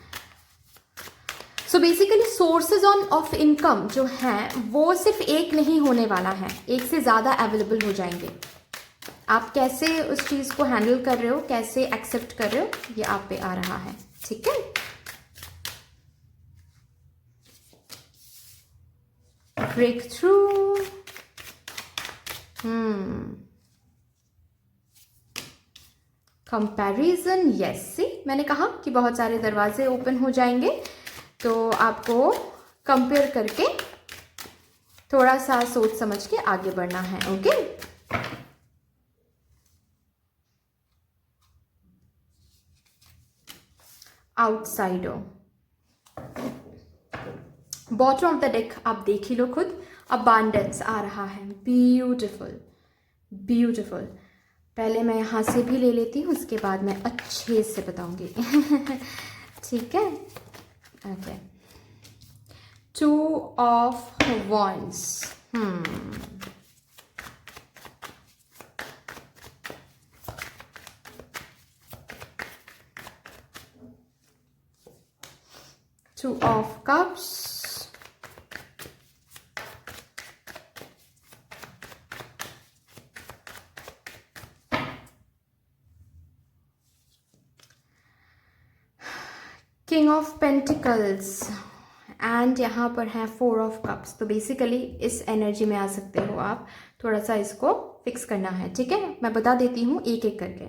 So basically sources of income जो हैं वो सिर्फ एक नहीं होने वाला है, एक से ज़्यादा अवेलेबल हो जाएंगे। आप कैसे उस चीज़ को हैंडल कर रहे हो, कैसे एक्सेप्ट कर रहे हो, ये आप पे आ रहा है। ठीक है, ब्रेक थ्रू, कंपैरिजन, यस, सी मैंने कहा कि बहुत सारे दरवाजे ओपन हो जाएंगे, तो आपको कंपेयर करके थोड़ा सा सोच समझ के आगे बढ़ना है। Okay, outsider, bottom of the deck आप देख ही लो खुद, अबांडेंस आ रहा है, ब्यूटिफुल ब्यूटिफुल। पहले मैं यहाँ से भी ले लेती हूँ, उसके बाद मैं अच्छे से बताऊंगी। ठीक है, okay, 2 of wands, Two of cups, King of Pentacles and यहाँ पर है 4 ऑफ कप्स। तो बेसिकली इस एनर्जी में आ सकते हो आप, थोड़ा सा इसको फिक्स करना है। ठीक है, मैं बता देती हूँ एक एक करके।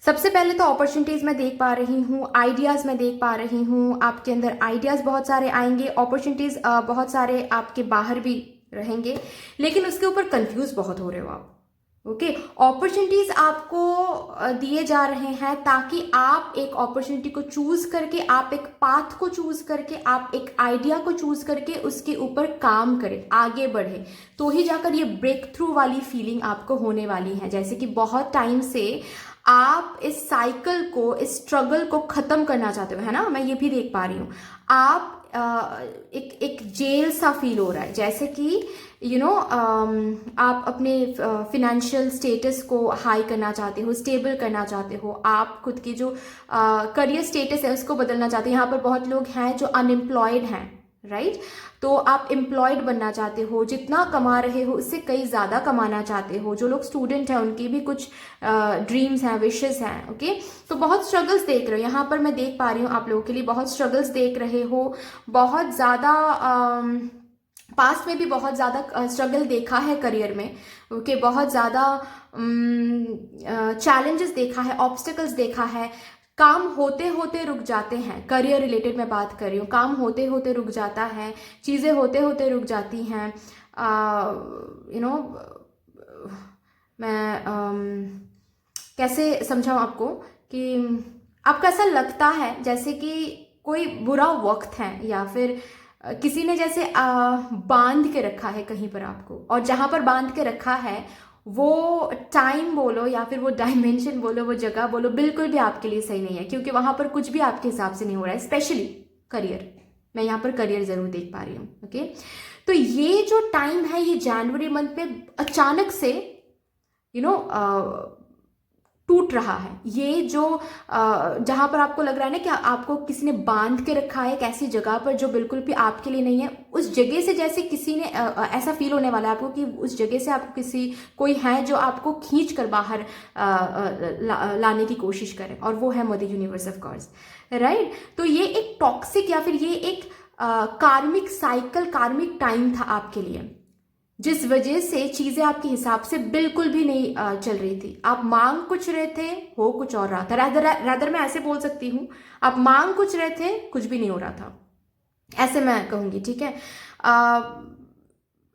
सबसे पहले तो अपॉर्चुनिटीज़ मैं देख पा रही हूँ, आइडियाज़ मैं देख पा रही हूँ, आपके अंदर आइडियाज़ बहुत सारे आएंगे, अपॉर्चुनिटीज़ बहुत सारे आपके बाहर भी रहेंगे, लेकिन उसके ऊपर कंफ्यूज बहुत हो रहे हो आप। ओके, अपॉर्चुनिटीज आपको दिए जा रहे हैं ताकि आप एक अपॉर्चुनिटी को चूज करके, आप एक पाथ को चूज करके, आप एक आइडिया को चूज करके उसके ऊपर काम करें, आगे बढ़े, तो ही जाकर ये ब्रेक थ्रू वाली फीलिंग आपको होने वाली है। जैसे कि बहुत टाइम से आप इस साइकिल को, इस स्ट्रगल को खत्म करना चाहते हो, है ना, मैं ये भी देख पा रही हूँ। आप एक जेल सा फील हो रहा है, जैसे कि आप अपने फिनेंशियल स्टेटस को हाई करना चाहते हो, स्टेबल करना चाहते हो, आप खुद की जो करियर स्टेटस है उसको बदलना चाहते हो। यहाँ पर बहुत लोग हैं जो अनएम्प्लॉयड हैं, राइट? तो आप एम्प्लॉयड बनना चाहते हो, जितना कमा रहे हो उससे कई ज़्यादा कमाना चाहते हो। जो लोग स्टूडेंट हैं उनकी भी कुछ ड्रीम्स हैं, विशेस हैं। ओके, तो बहुत स्ट्रगल्स देख रहे हो यहाँ पर, मैं देख पा रही हूँ आप लोगों के लिए बहुत स्ट्रगल्स देख रहे हो। बहुत ज़्यादा पास्ट में भी बहुत ज़्यादा स्ट्रगल देखा है करियर में। ओके, बहुत ज़्यादा चैलेंजेस देखा है, ऑब्स्टिकल्स देखा है। काम होते होते रुक जाते हैं, करियर रिलेटेड मैं बात कर रही हूँ। काम होते होते रुक जाता है, चीज़ें होते होते रुक जाती हैं। मैं कैसे समझाऊँ आपको कि आपको ऐसा लगता है जैसे कि कोई बुरा वक्त है, या फिर किसी ने जैसे बांध के रखा है कहीं पर आपको, और जहाँ पर बांध के रखा है वो टाइम बोलो या फिर वो डायमेंशन बोलो, वो जगह बोलो, बिल्कुल भी आपके लिए सही नहीं है, क्योंकि वहाँ पर कुछ भी आपके हिसाब से नहीं हो रहा है। स्पेशली करियर, मैं यहाँ पर करियर ज़रूर देख पा रही हूँ। ओके, तो ये जो टाइम है, ये जनवरी मंथ में अचानक से टूट रहा है। ये जो जहाँ पर आपको लग रहा है ना कि आपको किसी ने बांध के रखा है एक ऐसी जगह पर जो बिल्कुल भी आपके लिए नहीं है, उस जगह से जैसे किसी ने ऐसा फील होने वाला है आपको कि उस जगह से आपको कोई है जो आपको खींच कर बाहर लाने की कोशिश करे, और वो है mother universe of course, right? तो ये एक टॉक्सिक या फिर ये एक कार्मिक साइकिल, कार्मिक टाइम था आपके लिए, जिस वजह से चीजें आपके हिसाब से बिल्कुल भी नहीं चल रही थी। आप मांग कुछ रहे थे, हो कुछ और रहा था। रादर मैं ऐसे बोल सकती हूँ, आप मांग कुछ रहे थे, कुछ भी नहीं हो रहा था, ऐसे मैं कहूंगी। ठीक है,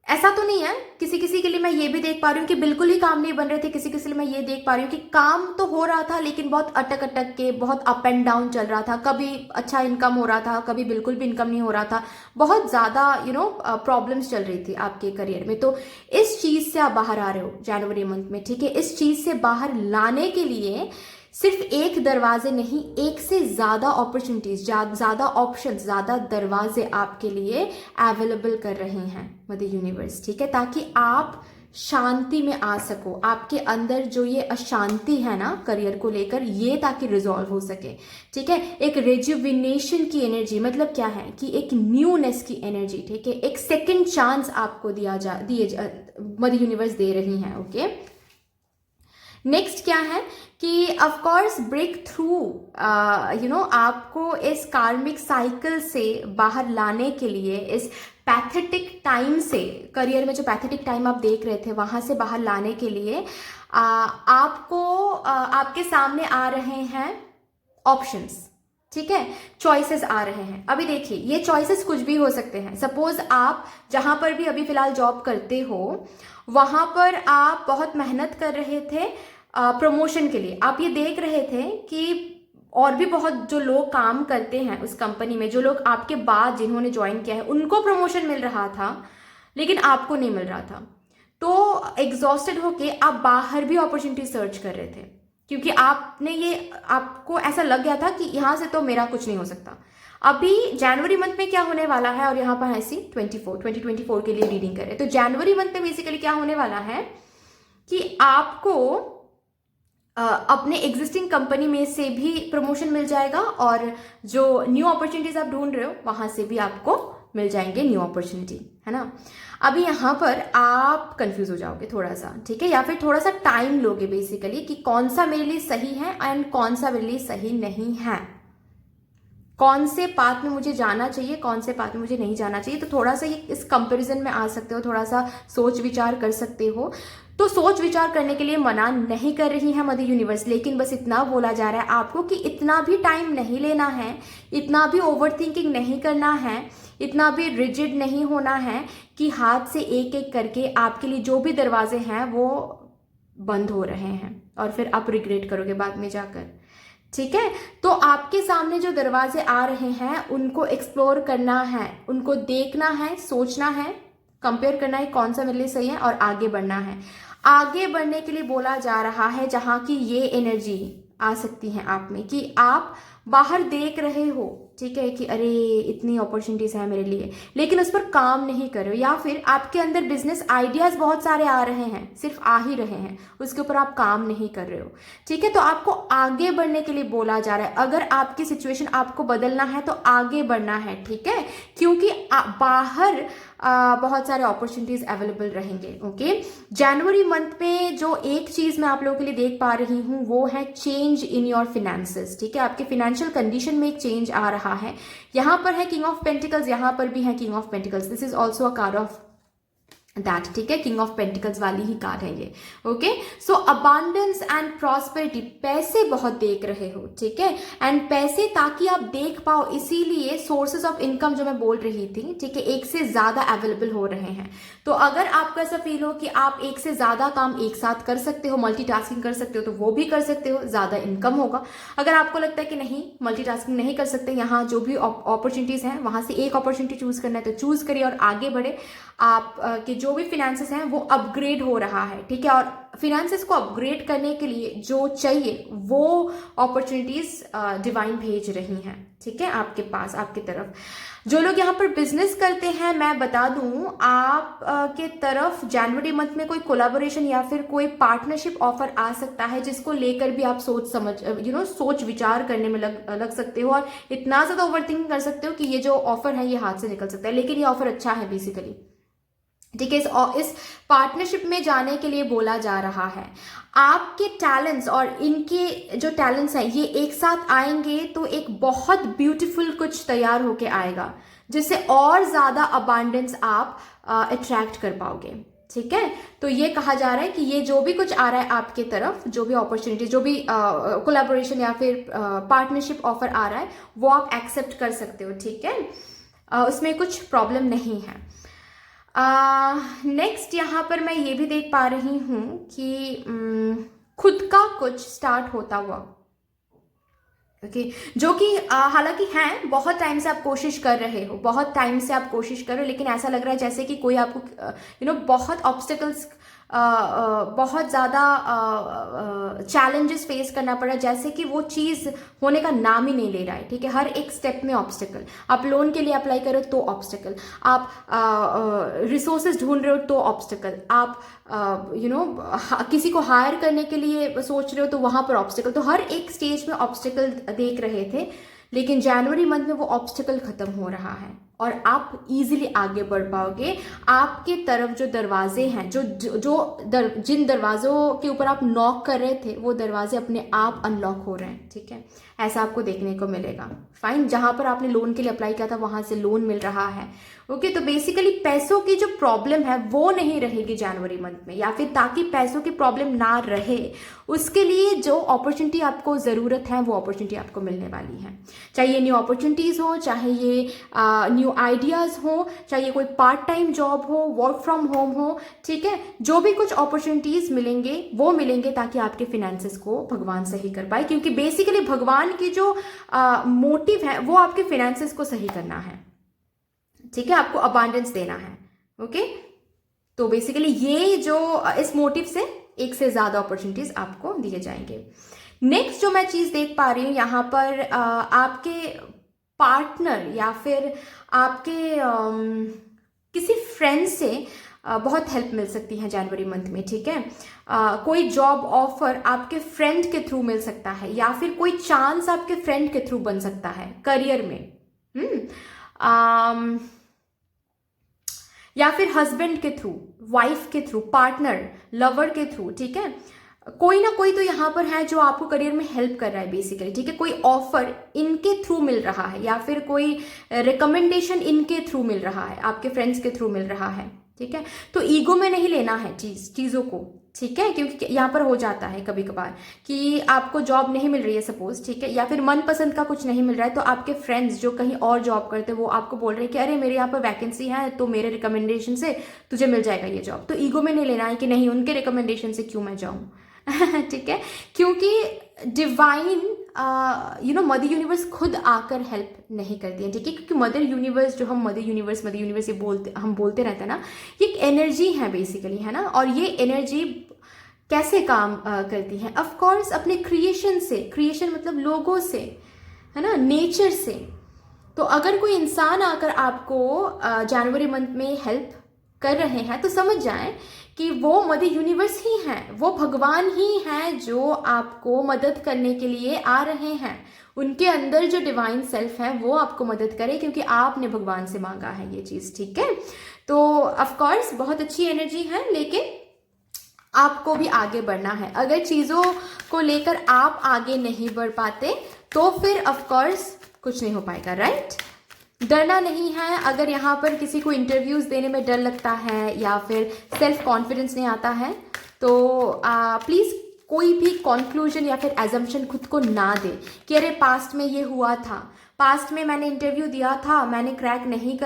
ऐसा तो नहीं है, किसी किसी के लिए मैं ये भी देख पा रही हूँ कि बिल्कुल ही काम नहीं बन रहे थे। किसी किसी के लिए मैं ये देख पा रही हूँ कि काम तो हो रहा था लेकिन बहुत अटक अटक के, बहुत अप एंड डाउन चल रहा था। कभी अच्छा इनकम हो रहा था, कभी बिल्कुल भी इनकम नहीं हो रहा था। बहुत ज़्यादा प्रॉब्लम्स चल रही थी आपके करियर में। तो इस चीज़ से आप बाहर आ रहे हो जनवरी मंथ में, ठीक है? इस चीज़ से बाहर लाने के लिए सिर्फ एक दरवाजे नहीं, एक से ज़्यादा अपॉर्चुनिटीज, ज़्यादा ऑप्शन, ज़्यादा दरवाजे आपके लिए अवेलेबल कर रहे हैं मदर यूनिवर्स, ठीक है? ताकि आप शांति में आ सको। आपके अंदर जो ये अशांति है ना करियर को लेकर, ये ताकि रिजॉल्व हो सके, ठीक है? एक रेजुविनेशन की एनर्जी, मतलब क्या है कि एक न्यूनेस की एनर्जी, ठीक है? एक सेकेंड चांस आपको मदर यूनिवर्स दे रही हैं। ओके, नेक्स्ट क्या है कि ऑफ कोर्स ब्रेक थ्रू, आपको इस कार्मिक साइकिल से बाहर लाने के लिए, इस पैथेटिक टाइम से, करियर में जो पैथेटिक टाइम आप देख रहे थे वहां से बाहर लाने के लिए आपको आपके सामने आ रहे हैं ऑप्शंस, ठीक है? चॉइसेस आ रहे हैं। अभी देखिए, ये चॉइसेस कुछ भी हो सकते हैं। सपोज आप जहां पर भी अभी फिलहाल जॉब करते हो, वहां पर आप बहुत मेहनत कर रहे थे प्रमोशन के लिए। आप ये देख रहे थे कि और भी बहुत जो लोग काम करते हैं उस कंपनी में, जो लोग आपके बाद जिन्होंने ज्वाइन किया है, उनको प्रमोशन मिल रहा था लेकिन आपको नहीं मिल रहा था। तो एग्जॉस्टेड होके आप बाहर भी अपॉर्चुनिटी सर्च कर रहे थे, क्योंकि आपको ऐसा लग गया था कि यहां से तो मेरा कुछ नहीं हो सकता। अभी जनवरी मंथ में क्या होने वाला है, और यहाँ पर ऐसी 2024 के लिए रीडिंग करें तो जनवरी मंथ में बेसिकली क्या होने वाला है कि आपको अपने एग्जिस्टिंग कंपनी में से भी प्रमोशन मिल जाएगा, और जो न्यू अपॉर्चुनिटीज आप ढूंढ रहे हो वहां से भी आपको मिल जाएंगे न्यू अपॉर्चुनिटी, है ना? अभी यहाँ पर आप कंफ्यूज हो जाओगे थोड़ा सा, ठीक है? या फिर थोड़ा सा टाइम लोगे बेसिकली कि कौन सा मेरे लिए सही है एंड कौन सा मेरे लिए सही नहीं है, कौन से पाथ में मुझे जाना चाहिए, कौन से पाथ में मुझे नहीं जाना चाहिए। तो थोड़ा सा ये इस कंपैरिजन में आ सकते हो, थोड़ा सा सोच विचार कर सकते हो। तो सोच विचार करने के लिए मना नहीं कर रही है मदर यूनिवर्स, लेकिन बस इतना बोला जा रहा है आपको कि इतना भी टाइम नहीं लेना है, इतना भी ओवर थिंकिंग नहीं करना है, इतना भी रिजिड नहीं होना है कि हाथ से एक एक करके आपके लिए जो भी दरवाजे हैं वो बंद हो रहे हैं और फिर आप रिग्रेट करोगे बाद में जाकर। ठीक है, तो आपके सामने जो दरवाजे आ रहे हैं उनको एक्सप्लोर करना है, उनको देखना है, सोचना है, कंपेयर करना है कौन सा मेरे लिए सही है और आगे बढ़ना है। आगे बढ़ने के लिए बोला जा रहा है जहां की ये एनर्जी आ सकती है आप में कि आप बाहर देख रहे हो, ठीक है, कि अरे इतनी अपॉर्चुनिटीज है मेरे लिए, लेकिन उस पर काम नहीं कर रहे हो, या फिर आपके अंदर बिजनेस आइडियाज बहुत सारे आ रहे हैं, सिर्फ आ ही रहे हैं, उसके ऊपर आप काम नहीं कर रहे हो। ठीक है, तो आपको आगे बढ़ने के लिए बोला जा रहा है। अगर आपकी सिचुएशन आपको बदलना है तो आगे बढ़ना है, ठीक है, क्योंकि बाहर बहुत सारे अपॉर्चुनिटीज अवेलेबल रहेंगे। ओके, जनवरी मंथ में जो एक चीज मैं आप लोगों के लिए देख पा रही हूं वो है चेंज इन योर फिनेंसेस। ठीक है, आपके फाइनेंशियल कंडीशन में एक चेंज आ रहा है। यहां पर है किंग ऑफ पेंटिकल्स, यहां पर भी है king of pentacles. This is also a card of that, ठीक है, किंग ऑफ पेंटिकल्स वाली ही कार्ड है ये। Okay, so abundance and prosperity, पैसे बहुत देख रहे हो, ठीक है, एंड पैसे ताकि आप देख पाओ, इसीलिए सोर्सेज ऑफ इनकम जो मैं बोल रही थी, ठीक है, एक से ज्यादा अवेलेबल हो रहे हैं। तो अगर आपको ऐसा फील हो कि आप एक से ज्यादा काम एक साथ कर सकते हो, मल्टीटास्किंग कर सकते हो, तो वो भी कर सकते हो, ज्यादा इनकम होगा। अगर आपको लगता है कि नहीं मल्टीटास्किंग नहीं कर सकते, यहाँ जो भी अपॉर्चुनिटीज हैं वहां से एक अपॉर्चुनिटी चूज करना है तो चूज करिए और आगे बढ़े। आप के जो भी फिनेंसेस हैं वो अपग्रेड हो रहा है, ठीक है, और फिनेंसेस को अपग्रेड करने के लिए जो चाहिए वो अपॉर्चुनिटीज डिवाइन भेज रही हैं, ठीक है, आपके पास, आपकी तरफ। जो लोग यहाँ पर बिजनेस करते हैं, मैं बता दूं आप के तरफ जनवरी मंथ में कोई कोलैबोरेशन या फिर कोई पार्टनरशिप ऑफर आ सकता है, जिसको लेकर भी आप सोच समझ सोच विचार करने में लग सकते हो और इतना ज्यादा ओवरथिंकिंग कर सकते हो कि ये जो ऑफर है ये हाथ से निकल सकता है। लेकिन ये ऑफर अच्छा है बेसिकली, ठीक है। इस पार्टनरशिप में जाने के लिए बोला जा रहा है। आपके टैलेंट्स और इनके जो टैलेंट्स हैं ये एक साथ आएंगे तो एक बहुत ब्यूटीफुल कुछ तैयार होके आएगा, जिससे और ज्यादा अबांडेंस आप अट्रैक्ट कर पाओगे, ठीक है। तो ये कहा जा रहा है कि ये जो भी कुछ आ रहा है आपके तरफ, जो भी अपॉर्चुनिटी, जो भी कोलैबोरेशन या फिर पार्टनरशिप ऑफर आ रहा है वो आप एक्सेप्ट कर सकते हो, ठीक है, उसमें कुछ प्रॉब्लम नहीं है। नेक्स्ट यहाँ पर मैं ये भी देख पा रही हूं कि खुद का कुछ स्टार्ट होता हुआ, ओके, जो कि हालांकि है, बहुत टाइम से आप कोशिश कर रहे हो, बहुत टाइम से आप कोशिश कर रहे हो, लेकिन ऐसा लग रहा है जैसे कि कोई आपको बहुत ऑब्स्टिकल्स, बहुत ज़्यादा चैलेंजेस फेस करना पड़ा, जैसे कि वो चीज़ होने का नाम ही नहीं ले रहा है, ठीक है। हर एक स्टेप में ऑब्स्टिकल, आप लोन के लिए अप्लाई करो तो ऑब्स्टिकल, आप रिसोर्सेज ढूंढ रहे हो तो ऑब्स्टिकल, आप किसी को हायर करने के लिए सोच रहे हो तो वहां पर ऑब्स्टिकल। तो हर एक स्टेज में ऑब्स्टिकल देख रहे थे, लेकिन जनवरी मंथ में वो ऑब्स्टिकल खत्म हो रहा है और आप इजीली आगे बढ़ पाओगे। आपके तरफ जो दरवाजे हैं, जिन दरवाजों के ऊपर आप नॉक कर रहे थे वो दरवाजे अपने आप अनलॉक हो रहे हैं, ठीक है, ऐसा आपको देखने को मिलेगा। फाइन, जहां पर आपने लोन के लिए अप्लाई किया था वहां से लोन मिल रहा है, ओके। तो बेसिकली पैसों की जो प्रॉब्लम है वो नहीं रहेगी जनवरी मंथ में, या फिर ताकि पैसों की प्रॉब्लम ना रहे उसके लिए जो अपॉर्चुनिटी आपको जरूरत है वो अपॉर्चुनिटी आपको मिलने वाली है। चाहे ये न्यू अपॉर्चुनिटीज हो, चाहे ये न्यू आइडियाज हो, चाहे ये कोई पार्ट टाइम जॉब हो, वर्क फ्रॉम होम हो, ठीक है, जो भी कुछ अपॉर्चुनिटीज मिलेंगे वो मिलेंगे ताकि आपके फिनेंसेस को भगवान सही कर पाए, क्योंकि बेसिकली भगवान की जो मोटिव है वो आपके फिनेंसेस को सही करना है, ठीक है, आपको अबांडेंस देना है, ओके। तो बेसिकली ये जो इस मोटिव से एक से ज्यादा अपॉर्चुनिटीज आपको दिए जाएंगे। नेक्स्ट जो मैं चीज देख पा रही हूं यहाँ पर, आपके पार्टनर या फिर आपके किसी फ्रेंड से बहुत हेल्प मिल सकती है जनवरी मंथ में, ठीक है। कोई जॉब ऑफर आपके फ्रेंड के थ्रू मिल सकता है, या फिर कोई चांस आपके फ्रेंड के थ्रू बन सकता है करियर में, या फिर हस्बैंड के थ्रू, वाइफ के थ्रू, पार्टनर, लवर के थ्रू, ठीक है। कोई ना कोई तो यहाँ पर है जो आपको करियर में हेल्प कर रहा है बेसिकली, ठीक है। कोई ऑफर इनके थ्रू मिल रहा है, या फिर कोई रिकमेंडेशन इनके थ्रू मिल रहा है, आपके फ्रेंड्स के थ्रू मिल रहा है, ठीक है। तो ईगो में नहीं लेना है चीजों को, ठीक है, क्योंकि यहाँ पर हो जाता है कभी कभार कि आपको जॉब नहीं मिल रही है सपोज, ठीक है, या फिर मनपसंद का कुछ नहीं मिल रहा है, तो आपके फ्रेंड्स जो कहीं और जॉब करते हैं वो आपको बोल रहे हैं कि अरे मेरे यहाँ पर वैकेंसी है तो मेरे रिकमेंडेशन से तुझे मिल जाएगा ये जॉब। तो ईगो में नहीं लेना है कि नहीं उनके रिकमेंडेशन से क्यों मैं जाऊँ। ठीक है, क्योंकि डिवाइन मदर यूनिवर्स खुद आकर हेल्प नहीं करती है, ठीक है, क्योंकि मदर यूनिवर्स जो हम मदर यूनिवर्स ये बोलते रहते हैं ना, ये एक एनर्जी है बेसिकली, है ना। और ये एनर्जी कैसे काम करती है, ऑफ कोर्स अपने क्रिएशन से, क्रिएशन मतलब लोगों से, है ना, नेचर से। तो अगर कोई इंसान आकर आपको जनवरी मंथ में हेल्प कर रहे हैं तो समझ जाएं कि वो मदर यूनिवर्स ही हैं, वो भगवान ही हैं जो आपको मदद करने के लिए आ रहे हैं। उनके अंदर जो डिवाइन सेल्फ है वो आपको मदद करे, क्योंकि आपने भगवान से मांगा है ये चीज़, ठीक है। तो ऑफ कोर्स बहुत अच्छी एनर्जी है, लेकिन आपको भी आगे बढ़ना है। अगर चीज़ों को लेकर आप आगे नहीं बढ़ पाते तो फिर ऑफ कोर्स कुछ नहीं हो पाएगा, राइट। डरना नहीं है। अगर यहाँ पर किसी को इंटरव्यूज़ देने में डर लगता है या फिर सेल्फ कॉन्फिडेंस नहीं आता है तो प्लीज़ कोई भी कंक्लूजन या फिर एजम्पशन खुद को ना दे कि अरे पास्ट में ये हुआ था, पास्ट में मैंने इंटरव्यू दिया था, मैं क्रैक नहीं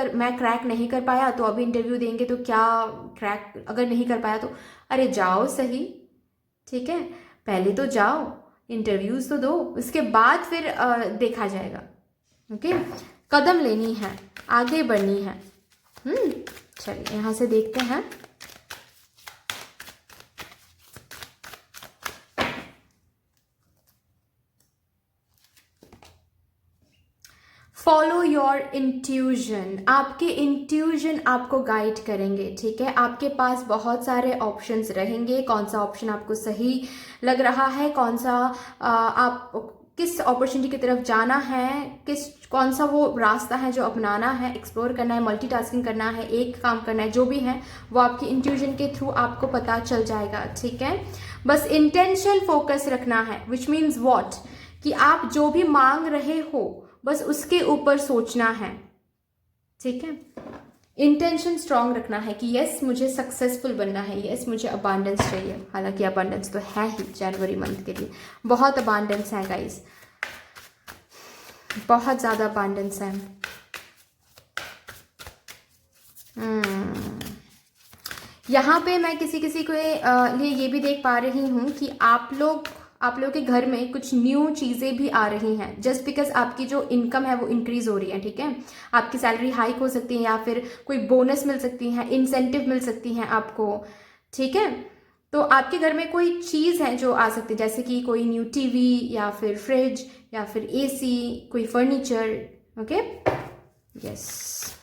कर पाया, तो अभी इंटरव्यू देंगे तो क्या क्रैक अगर नहीं कर पाया तो अरे जाओ सही, ठीक है, पहले तो जाओ इंटरव्यूज़ तो दो, उसके बाद फिर देखा जाएगा। ओके, कदम लेनी है, आगे बढ़नी है। चलिए यहाँ से देखते हैं। Follow your intuition. आपके इंट्यूजन आपको गाइड करेंगे, ठीक है। आपके पास बहुत सारे ऑप्शंस रहेंगे, कौन सा ऑप्शन आपको सही लग रहा है, कौन सा आप किस अपॉर्चुनिटी की तरफ जाना है, कौन सा वो रास्ता है जो अपनाना है, एक्सप्लोर करना है, मल्टीटास्किंग करना है, एक काम करना है, जो भी है वो आपकी इंट्यूजन के थ्रू आपको पता चल जाएगा, ठीक है। बस इंटेंशन फोकस रखना है, विच मीन्स वॉट, कि आप जो भी मांग रहे हो बस उसके ऊपर सोचना है, ठीक है। इंटेंशन स्ट्रांग रखना है कि यस मुझे सक्सेसफुल बनना है, यस मुझे अबांडेंस चाहिए। हालांकि अबांडेंस तो है ही जनवरी मंथ के लिए, बहुत अबांडेंस है गाइस, बहुत ज़्यादा अबांडेंस है। यहाँ पे मैं किसी के लिए ये भी देख पा रही हूँ कि आप लोग के घर में कुछ न्यू चीज़ें भी आ रही हैं, जस्ट बिकॉज आपकी जो इनकम है वो इंक्रीज हो रही है, ठीक है। आपकी सैलरी हाइक हो सकती है या फिर कोई बोनस मिल सकती है, इंसेंटिव मिल सकती हैं आपको, ठीक है। तो आपके घर में कोई चीज़ है जो आ सकती है, जैसे कि कोई न्यू टीवी या फिर फ्रिज या फिर एसी, कोई फर्नीचर। Okay, yes.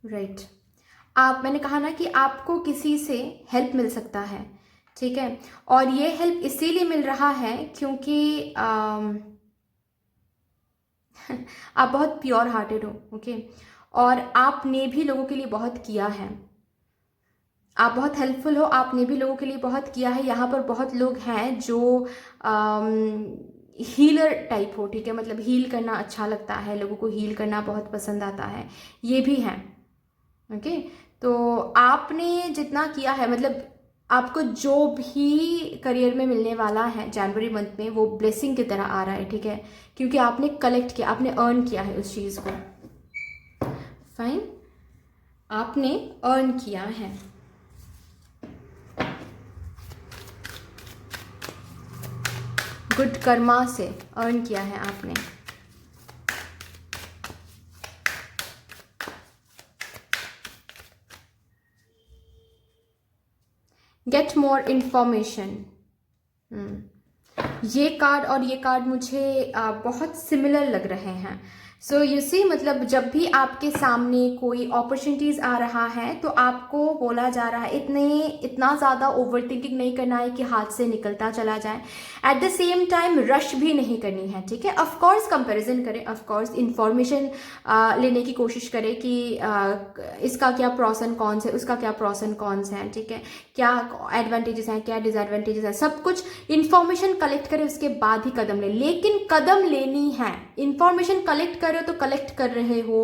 राइट, मैंने कहा ना कि आपको किसी से हेल्प मिल सकता है, ठीक है। और ये हेल्प इसीलिए मिल रहा है क्योंकि आप बहुत प्योर हार्टेड हो, ओके। और आपने भी लोगों के लिए बहुत किया है, आप बहुत हेल्पफुल हो, आपने भी लोगों के लिए बहुत किया है। यहाँ पर बहुत लोग हैं जो हीलर टाइप हो, ठीक है, मतलब हील करना अच्छा लगता है, लोगों को हील करना बहुत पसंद आता है, ये भी है, ओके। तो आपने जितना किया है, मतलब आपको जो भी करियर में मिलने वाला है जनवरी मंथ में वो ब्लेसिंग की तरह आ रहा है, ठीक है, क्योंकि आपने कलेक्ट किया, आपने अर्न किया है उस चीज़ को। फाइन, आपने अर्न किया है। गुड कर्मा से अर्न किया है आपने। Get more information. ये कार्ड और ये कार्ड मुझे बहुत सिमिलर लग रहे हैं, सो यू सी, मतलब जब भी आपके सामने कोई अपॉर्चुनिटीज़ आ रहा है तो आपको बोला जा रहा है इतना ज़्यादा ओवर थिंकिंग नहीं करना है कि हाथ से निकलता चला जाए। At the same time rush भी नहीं करनी है, ठीक है। ऑफकोर्स कंपैरिजन करें, ऑफकोर्स इंफॉर्मेशन लेने की कोशिश करें कि इसका क्या प्रॉस एंड कॉन्स है, उसका क्या प्रॉस एंड कॉन्स है, ठीक है, क्या एडवांटेजेस हैं, क्या डिसएडवांटेजेस हैं, सब कुछ इंफॉर्मेशन कलेक्ट करें, उसके बाद ही कदम लें। लेकिन कदम लेनी है, इंफॉर्मेशन कलेक्ट कर रहे हो तो कलेक्ट कर रहे हो,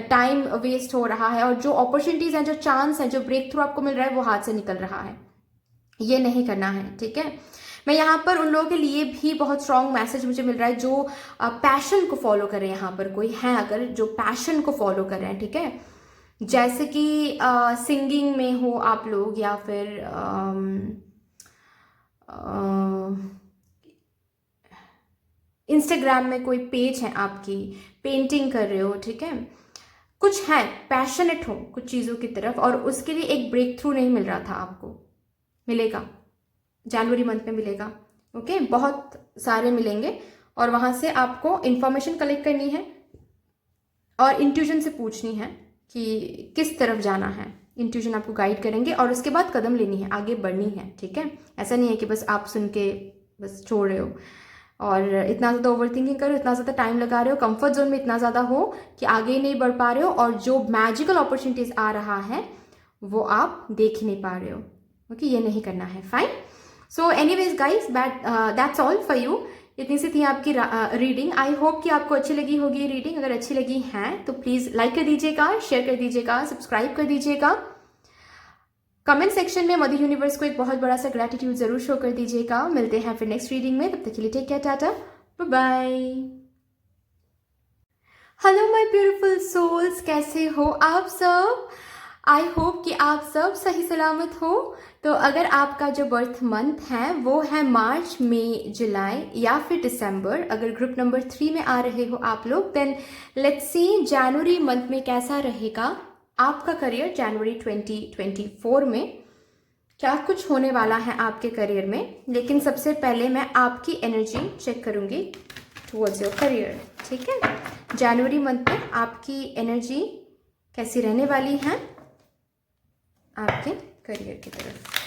टाइम वेस्ट हो रहा है, और जो अपॉर्चुनिटीज हैं, जो चांस है, जो ब्रेक थ्रू आपको मिल रहा है, वो हाथ से निकल रहा है। ये नहीं करना है, ठीक है। मैं यहाँ पर उन लोगों के लिए भी बहुत स्ट्रॉन्ग मैसेज मुझे मिल रहा है जो पैशन को फॉलो करें। यहाँ पर कोई है अगर जो पैशन को फॉलो कर रहे हैं, ठीक है, जैसे कि सिंगिंग में हो आप लोग, या फिर इंस्टाग्राम में कोई पेज है आपकी, पेंटिंग कर रहे हो, ठीक है, कुछ है, पैशनेट हो कुछ चीज़ों की तरफ, और उसके लिए एक ब्रेक थ्रू नहीं मिल रहा था, आपको मिलेगा, जनवरी मंथ में मिलेगा। ओके, बहुत सारे मिलेंगे, और वहाँ से आपको इंफॉर्मेशन कलेक्ट करनी है और इंट्यूशन से पूछनी है कि किस तरफ जाना है। इंट्यूशन आपको गाइड करेंगे और उसके बाद कदम लेनी है, आगे बढ़नी है, ठीक है। ऐसा नहीं है कि बस आप सुन के बस छोड़ रहे हो और इतना ज़्यादा ओवर थिंकिंग करो, इतना ज़्यादा टाइम लगा रहे हो, कंफर्ट जोन में इतना ज़्यादा हो कि आगे ही नहीं बढ़ पा रहे हो, और जो मैजिकल अपॉर्चुनिटीज़ आ रहा है वो आप देख ही नहीं पा रहे हो। ओके, ये नहीं करना है, fine. So anyways guys, that's all for you. इतनी सी थी आपकी रीडिंग। आई होप कि आपको अच्छी लगी होगी रीडिंग। अगर अच्छी लगी है तो प्लीज़ लाइक कर दीजिएगा, शेयर कर दीजिएगा, सब्सक्राइब कर दीजिएगा। कमेंट सेक्शन में मदर यूनिवर्स को एक बहुत बड़ा सा ग्रैटिट्यूड जरूर शो कर दीजिएगा। मिलते हैं फिर नेक्स्ट रीडिंग में, तब तक के लिए take care, tata, bye bye. Hello my beautiful souls, कैसे हो आप सब? आई होप कि आप सब सही सलामत हो। तो अगर आपका जो बर्थ मंथ है वो है मार्च, मई, जुलाई या फिर दिसंबर, अगर ग्रुप नंबर 3 में आ रहे हो आप लोग, देन लेट्स सी जनवरी मंथ में कैसा रहेगा आपका करियर। जनवरी 2024 में क्या कुछ होने वाला है आपके करियर में। लेकिन सबसे पहले मैं आपकी एनर्जी चेक करूंगी टुवर्ड्स योर करियर, ठीक है। जनवरी मंथ में आपकी एनर्जी कैसी रहने वाली है आपके करियर की तरफ।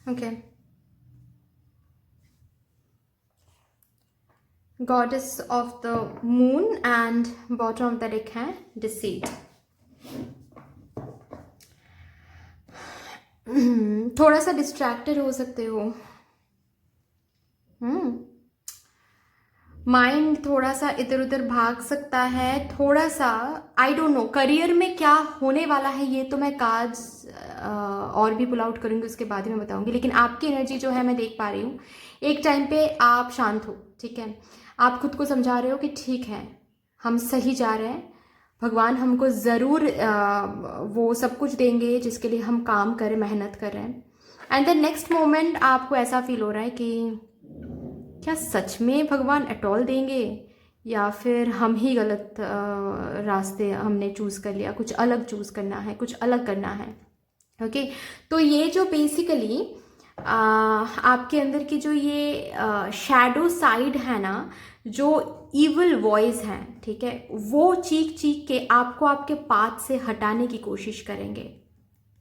Okay. Goddess of the moon and bottom of the deck है deceit. थोड़ा सा डिस्ट्रैक्टेड हो सकते हो, माइंड थोड़ा सा इधर उधर भाग सकता है, थोड़ा सा आई डोंट नो करियर में क्या होने वाला है। ये तो मैं कार्ड्स और भी पुल आउट करूँगी, उसके बाद ही मैं बताऊँगी। लेकिन आपकी एनर्जी जो है मैं देख पा रही हूँ, एक टाइम पे आप शांत हो, ठीक है, आप खुद को समझा रहे हो कि ठीक है हम सही जा रहे हैं, भगवान हमको ज़रूर वो सब कुछ देंगे जिसके लिए हम काम करें, मेहनत कर रहे हैं। एंड द नेक्स्ट मोमेंट आपको ऐसा फील हो रहा है कि क्या सच में भगवान एटॉल देंगे, या फिर हम ही गलत रास्ते हमने चूज़ कर लिया, कुछ अलग चूज़ करना है, कुछ अलग करना है। ओके, तो ये जो बेसिकली आपके अंदर की जो ये शैडो साइड है ना, जो इविल वॉइस है, ठीक है, वो चीख चीख के आपको आपके पाथ से हटाने की कोशिश करेंगे।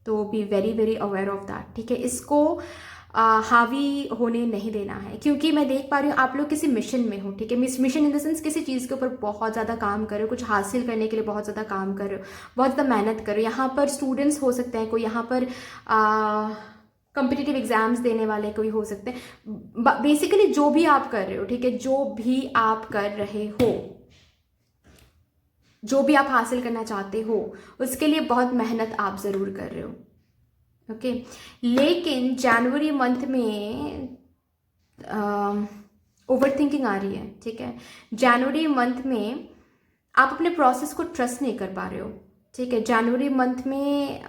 तो be very very aware of that, ठीक है। इसको हावी होने नहीं देना है, क्योंकि मैं देख पा रही हूँ आप लोग किसी मिशन में हो, ठीक है। मिशन इन द सेंस किसी चीज़ के ऊपर बहुत ज़्यादा काम कर रहे हो, कुछ हासिल करने के लिए बहुत ज़्यादा काम कर रहे हो, बहुत ज़्यादा मेहनत कर रहे हो। यहाँ पर स्टूडेंट्स हो सकते हैं, कोई यहाँ पर कॉम्पिटिटिव एग्जाम्स देने वाले कोई हो सकते हैं। बेसिकली जो भी आप कर रहे हो, ठीक है, जो भी आप कर रहे हो, जो भी आप हासिल करना चाहते हो, उसके लिए बहुत मेहनत आप ज़रूर कर रहे हो। ओके, लेकिन जनवरी मंथ में ओवर थिंकिंग आ रही है, ठीक है। जनवरी मंथ में आप अपने प्रोसेस को ट्रस्ट नहीं कर पा रहे हो, ठीक है। जनवरी मंथ में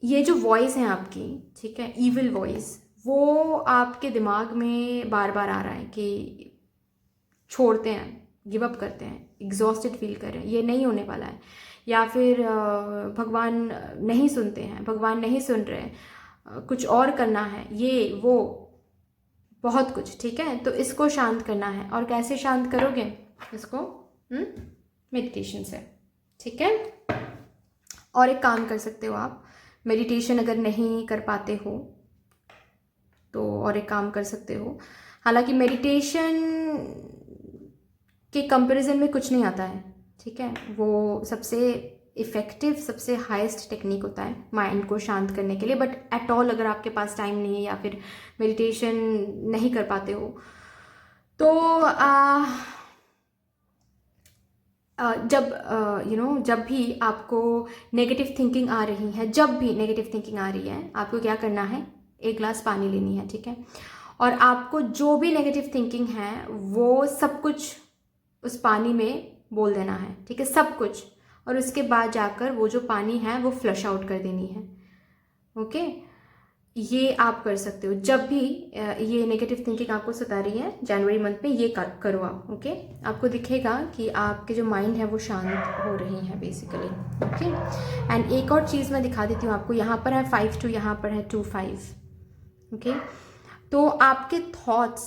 ये जो वॉइस है आपकी, ठीक है, इविल वॉइस, वो आपके दिमाग में बार बार आ रहा है कि छोड़ते हैं, गिव अप करते हैं, एग्जॉस्टेड फील कर रहे हैं, ये नहीं होने वाला है, या फिर भगवान नहीं सुनते हैं, भगवान नहीं सुन रहे हैं, कुछ और करना है, ये वो बहुत कुछ, ठीक है। तो इसको शांत करना है। और कैसे शांत करोगे इसको? मेडिटेशन से, ठीक है। और एक काम कर सकते हो आप, मेडिटेशन अगर नहीं कर पाते हो तो और एक काम कर सकते हो। हालांकि मेडिटेशन के कंपैरिजन में कुछ नहीं आता है, ठीक है। वो सबसे इफ़ेक्टिव, सबसे हाईएस्ट टेक्निक होता है माइंड को शांत करने के लिए। बट एट ऑल अगर आपके पास टाइम नहीं है या फिर मेडिटेशन नहीं कर पाते हो तो जब भी आपको नेगेटिव थिंकिंग आ रही है, जब भी नेगेटिव थिंकिंग आ रही है, आपको क्या करना है? एक गिलास पानी लेनी है, ठीक है। और आपको जो भी नेगेटिव थिंकिंग है वो सब कुछ उस पानी में बोल देना है, ठीक है, सब कुछ। और उसके बाद जाकर वो जो पानी है वो फ्लश आउट कर देनी है, ओके। ये आप कर सकते हो जब भी ये नेगेटिव थिंकिंग आपको सता रही है जनवरी मंथ में, ये करो आप, ओके। आपको दिखेगा कि आपके जो माइंड है वो शांत हो रही है बेसिकली, ओके। एंड एक और चीज़ मैं दिखा देती हूँ आपको। यहाँ पर है 5-2, यहाँ पर है 2-5, ओके। तो आपके थॉट्स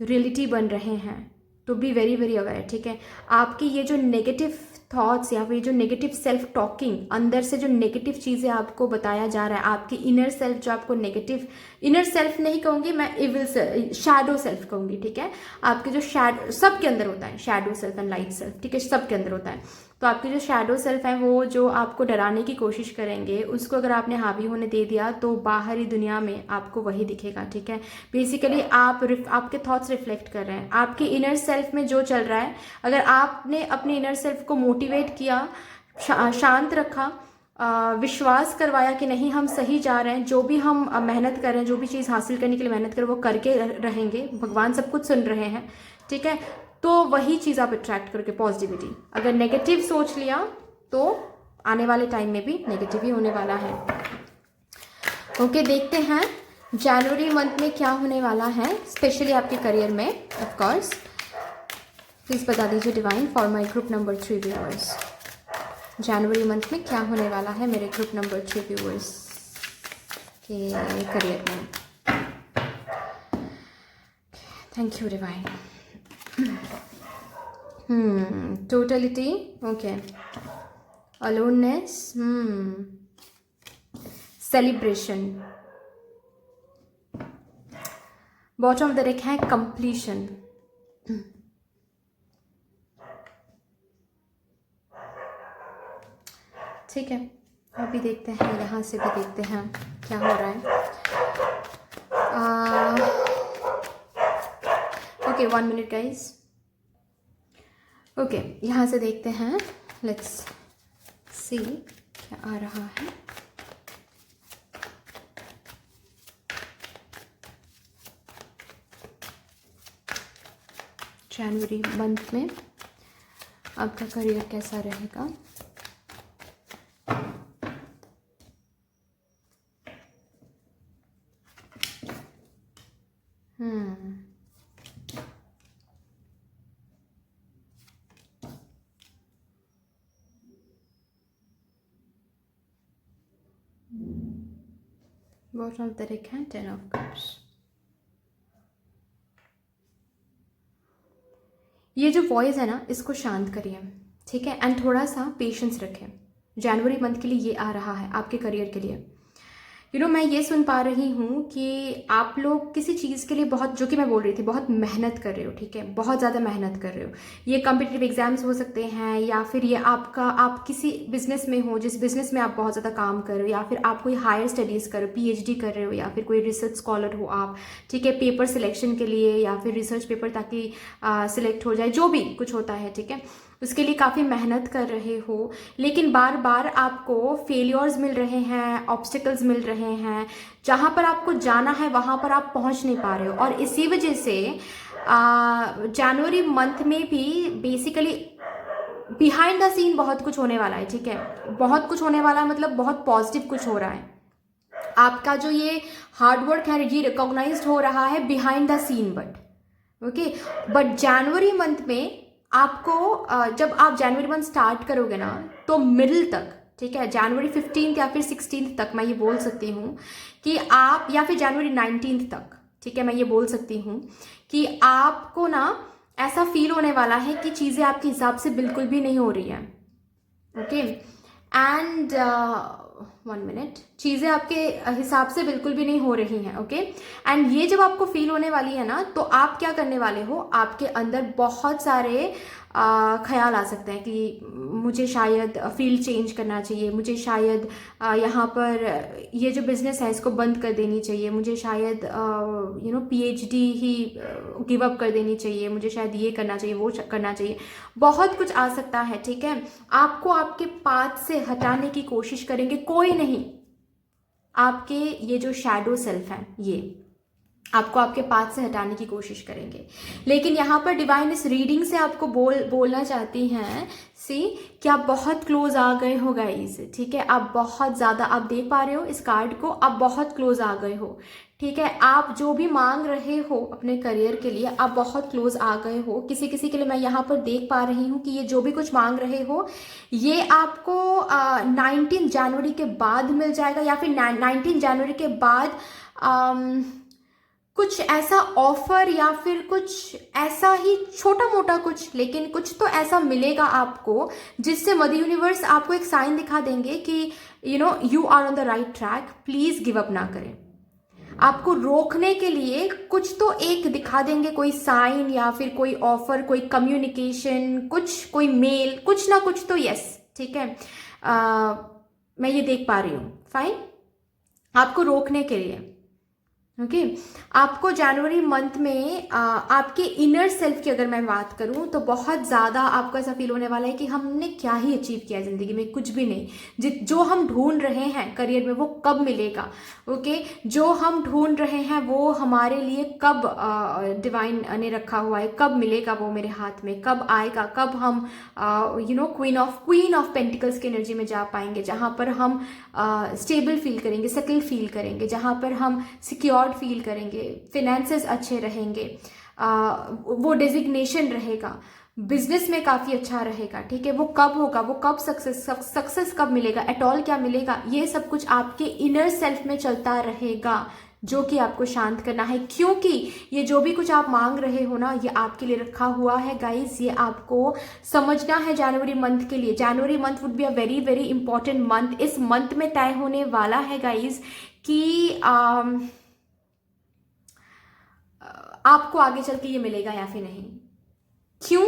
रियलिटी बन रहे हैं, तो बी वेरी वेरी अवेयर, ठीक है। आपकी ये जो नेगेटिव थॉट्स या फिर जो नेगेटिव सेल्फ टॉकिंग, अंदर से जो नेगेटिव चीज़ें आपको बताया जा रहा है, आपकी इनर सेल्फ जो आपको नेगेटिव, इनर सेल्फ नहीं कहूँगी मैं, इविल शैडो सेल्फ कहूँगी, ठीक है। आपके जो शैडो, सबके अंदर होता है shadow self and light self, ठीक है, सबके अंदर होता है। तो आपके जो शैडो सेल्फ है वो जो आपको डराने की कोशिश करेंगे, उसको अगर आपने हावी होने दे दिया तो बाहरी दुनिया में आपको वही दिखेगा, ठीक है। बेसिकली आपके थॉट्स रिफ्लेक्ट कर रहे हैं आपके इनर सेल्फ में जो चल रहा है। अगर आपने अपने इनर सेल्फ को मोटिवेट किया, शांत रखा, विश्वास करवाया कि नहीं हम सही जा रहे हैं, जो भी हम मेहनत कर रहे हैं, जो भी चीज़ हासिल करने के लिए मेहनत करें वो करके रहेंगे, भगवान सब कुछ सुन रहे हैं, ठीक है, तो वही चीज़ आप अट्रैक्ट करोगे, पॉजिटिविटी। अगर नेगेटिव सोच लिया तो आने वाले टाइम में भी नेगेटिव ही होने वाला है, ओके। देखते हैं जनवरी मंथ में क्या होने वाला है, स्पेशली आपके करियर में। ऑफ कोर्स प्लीज़ बता दीजिए divine for my group number 3 viewers, January month में क्या होने वाला है मेरे ग्रुप नंबर 3 व्यूअर्स के करियर में। Thank you divine. Totality, okay, aloneness, celebration, bottom of the deck है कंप्लीशन, ठीक है। अभी देखते हैं, यहाँ से भी देखते हैं क्या हो रहा है। ओके 1 मिनट गाइज, ओके, यहाँ से देखते हैं, लेट्स सी क्या आ रहा है। जनवरी मंथ में आपका करियर कैसा रहेगा? Bottom of the deck है 10 of cups। ये जो वॉइस है ना, इसको शांत करिए, ठीक है, एंड थोड़ा सा पेशेंस रखें। जनवरी मंथ के लिए ये आ रहा है आपके करियर के लिए। मैं ये सुन पा रही हूँ कि आप लोग किसी चीज़ के लिए बहुत, जो कि मैं बोल रही थी, बहुत मेहनत कर रहे हो, ठीक है, बहुत ज़्यादा मेहनत कर रहे हो। ये कॉम्पिटिटिव एग्जाम्स हो सकते हैं, या फिर ये आप किसी बिजनेस में हो जिस बिजनेस में आप बहुत ज़्यादा काम कर रहे हो, या फिर आप कोई हायर स्टडीज़ कर रहे हो, PhD कर रहे हो, या फिर कोई रिसर्च स्कॉलर हो आप, ठीक है, पेपर सिलेक्शन के लिए, या फिर रिसर्च पेपर ताकि सिलेक्ट हो जाए, जो भी कुछ होता है, ठीक है, उसके लिए काफ़ी मेहनत कर रहे हो। लेकिन बार बार आपको फेलियर्स मिल रहे हैं, ऑब्स्टिकल्स मिल रहे हैं, जहाँ पर आपको जाना है वहाँ पर आप पहुँच नहीं पा रहे हो। और इसी वजह से जनवरी मंथ में भी बेसिकली बिहाइंड द सीन बहुत कुछ होने वाला है, ठीक है। बहुत कुछ होने वाला है मतलब बहुत पॉजिटिव कुछ हो रहा है। आपका जो ये हार्डवर्क है ये रिकॉग्नाइज्ड हो रहा है बिहाइंड द सीन, बट जनवरी मंथ में आपको जब आप जनवरी मंथ स्टार्ट करोगे ना तो मिडिल तक, ठीक है, जनवरी 15 या फिर 16 तक मैं ये बोल सकती हूँ कि आप, या फिर जनवरी 19 तक, ठीक है, मैं ये बोल सकती हूँ कि आपको ना ऐसा फील होने वाला है कि चीज़ें आपके हिसाब से बिल्कुल भी नहीं हो रही हैं, ओके। एंड 1 मिनट, चीज़ें आपके हिसाब से बिल्कुल भी नहीं हो रही हैं, ओके। एंड ये जब आपको फील होने वाली है ना तो आप क्या करने वाले हो, आपके अंदर बहुत सारे ख्याल आ सकते हैं कि मुझे शायद फील्ड चेंज करना चाहिए, मुझे शायद यहाँ पर ये जो बिज़नेस है इसको बंद कर देनी चाहिए, मुझे शायद PhD ही गिव अप कर देनी चाहिए, मुझे शायद ये करना चाहिए, वो करना चाहिए, बहुत कुछ आ सकता है, ठीक है। आपको आपके पाथ से हटाने की कोशिश करेंगे, कोई नहीं, आपके ये जो शैडो सेल्फ है ये आपको आपके पाथ से हटाने की कोशिश करेंगे। लेकिन यहाँ पर डिवाइन इस रीडिंग से आपको बोलना चाहती हैं कि आप बहुत क्लोज आ गए हो गाइस, ठीक है। आप बहुत ज़्यादा, आप देख पा रहे हो इस कार्ड को, आप बहुत क्लोज आ गए हो, ठीक है। आप जो भी मांग रहे हो अपने करियर के लिए आप बहुत क्लोज आ गए हो। किसी किसी के लिए मैं यहाँ पर देख पा रही हूँ कि ये जो भी कुछ मांग रहे हो ये आपको 19 जनवरी के बाद मिल जाएगा, या फिर 19 जनवरी के बाद कुछ ऐसा ऑफर या फिर कुछ ऐसा ही छोटा मोटा कुछ, लेकिन कुछ तो ऐसा मिलेगा आपको जिससे मदर यूनिवर्स आपको एक साइन दिखा देंगे कि you are on the right track, please give up ना करें। आपको रोकने के लिए कुछ तो एक दिखा देंगे, कोई साइन या फिर कोई ऑफर, कोई कम्युनिकेशन, कुछ, कोई मेल, कुछ ना कुछ तो, यस, ठीक है। मैं ये देख पा रही हूँ, फाइन, आपको रोकने के लिए, ओके। आपको जनवरी मंथ में आपके इनर सेल्फ की अगर मैं बात करूं तो बहुत ज़्यादा आपको ऐसा फील होने वाला है कि हमने क्या ही अचीव किया ज़िंदगी में, कुछ भी नहीं। जो हम ढूंढ रहे हैं करियर में वो कब मिलेगा, ओके। जो हम ढूंढ रहे हैं वो हमारे लिए कब डिवाइन ने रखा हुआ है, कब मिलेगा वो मेरे हाथ में, कब आएगा, कब हम क्वीन ऑफ पेंटिकल्स की एनर्जी में जा पाएंगे, जहाँ पर हम स्टेबल फील करेंगे, सेटल फील करेंगे, जहाँ पर हम सिक्योर फील करेंगे, फिनेंसेस अच्छे रहेंगे, वो डेजिग्नेशन रहेगा, बिजनेस में काफी अच्छा रहेगा, ठीक है। वो कब होगा, वो कब सक्सेस कब मिलेगा, एट ऑल क्या मिलेगा, ये सब कुछ आपके इनर सेल्फ में चलता रहेगा, जो कि आपको शांत करना है। क्योंकि ये जो भी कुछ आप मांग रहे हो ना ये आपके लिए रखा हुआ है गाइस, ये आपको समझना है जनवरी मंथ के लिए। January month would be a very very important month. इस मंथ में तय होने वाला है गाइस कि आपको आगे चल के ये मिलेगा या फिर नहीं। क्यों?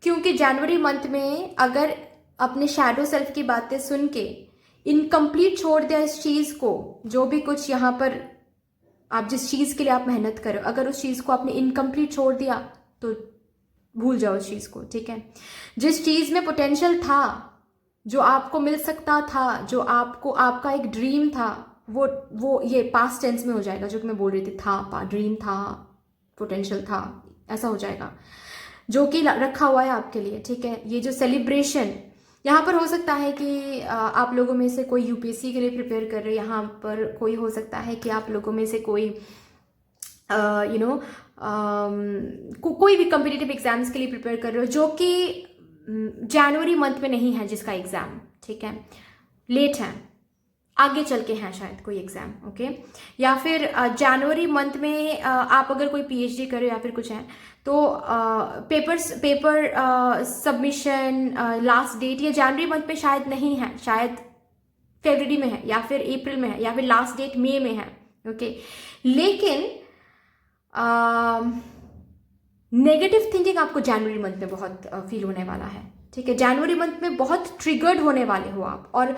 क्योंकि जनवरी मंथ में अगर अपने शैडो सेल्फ की बातें सुन के इनकम्प्लीट छोड़ दिया इस चीज को, जो भी कुछ यहाँ पर आप जिस चीज के लिए आप मेहनत करो, अगर उस चीज को आपने इनकम्प्लीट छोड़ दिया तो भूल जाओ उस चीज को, ठीक है। जिस चीज में पोटेंशियल था, जो आपको मिल सकता था, जो आपको आपका एक ड्रीम था, वो ये पास्ट टेंस में हो जाएगा, जो कि मैं बोल रही थी, था, ड्रीम था, पोटेंशियल था, ऐसा हो जाएगा, जो कि रखा हुआ है आपके लिए, ठीक है। ये जो सेलिब्रेशन यहाँ पर हो सकता है कि आप लोगों में से कोई यूपीएससी के लिए प्रिपेयर कर रहे हैं, यहाँ पर कोई हो सकता है कि आप लोगों में से कोई कोई भी कॉम्पिटिटिव एग्जाम्स के लिए प्रिपेयर कर रहे हो, जो कि जनवरी मंथ में नहीं है जिसका एग्जाम, ठीक है, लेट है, आगे चल के हैं शायद कोई एग्जाम, ओके। या फिर जनवरी मंथ में आप अगर कोई पीएचडी कर रहे हो या फिर कुछ है तो पेपर सबमिशन लास्ट डेट ये जनवरी मंथ में शायद नहीं है, शायद फरवरी में है या फिर अप्रैल में है या फिर लास्ट डेट मई में है, ओके। लेकिन नेगेटिव थिंकिंग आपको जनवरी मंथ में बहुत फील होने वाला है, ठीक है। जनवरी मंथ में बहुत ट्रिगर्ड होने वाले हो आप, और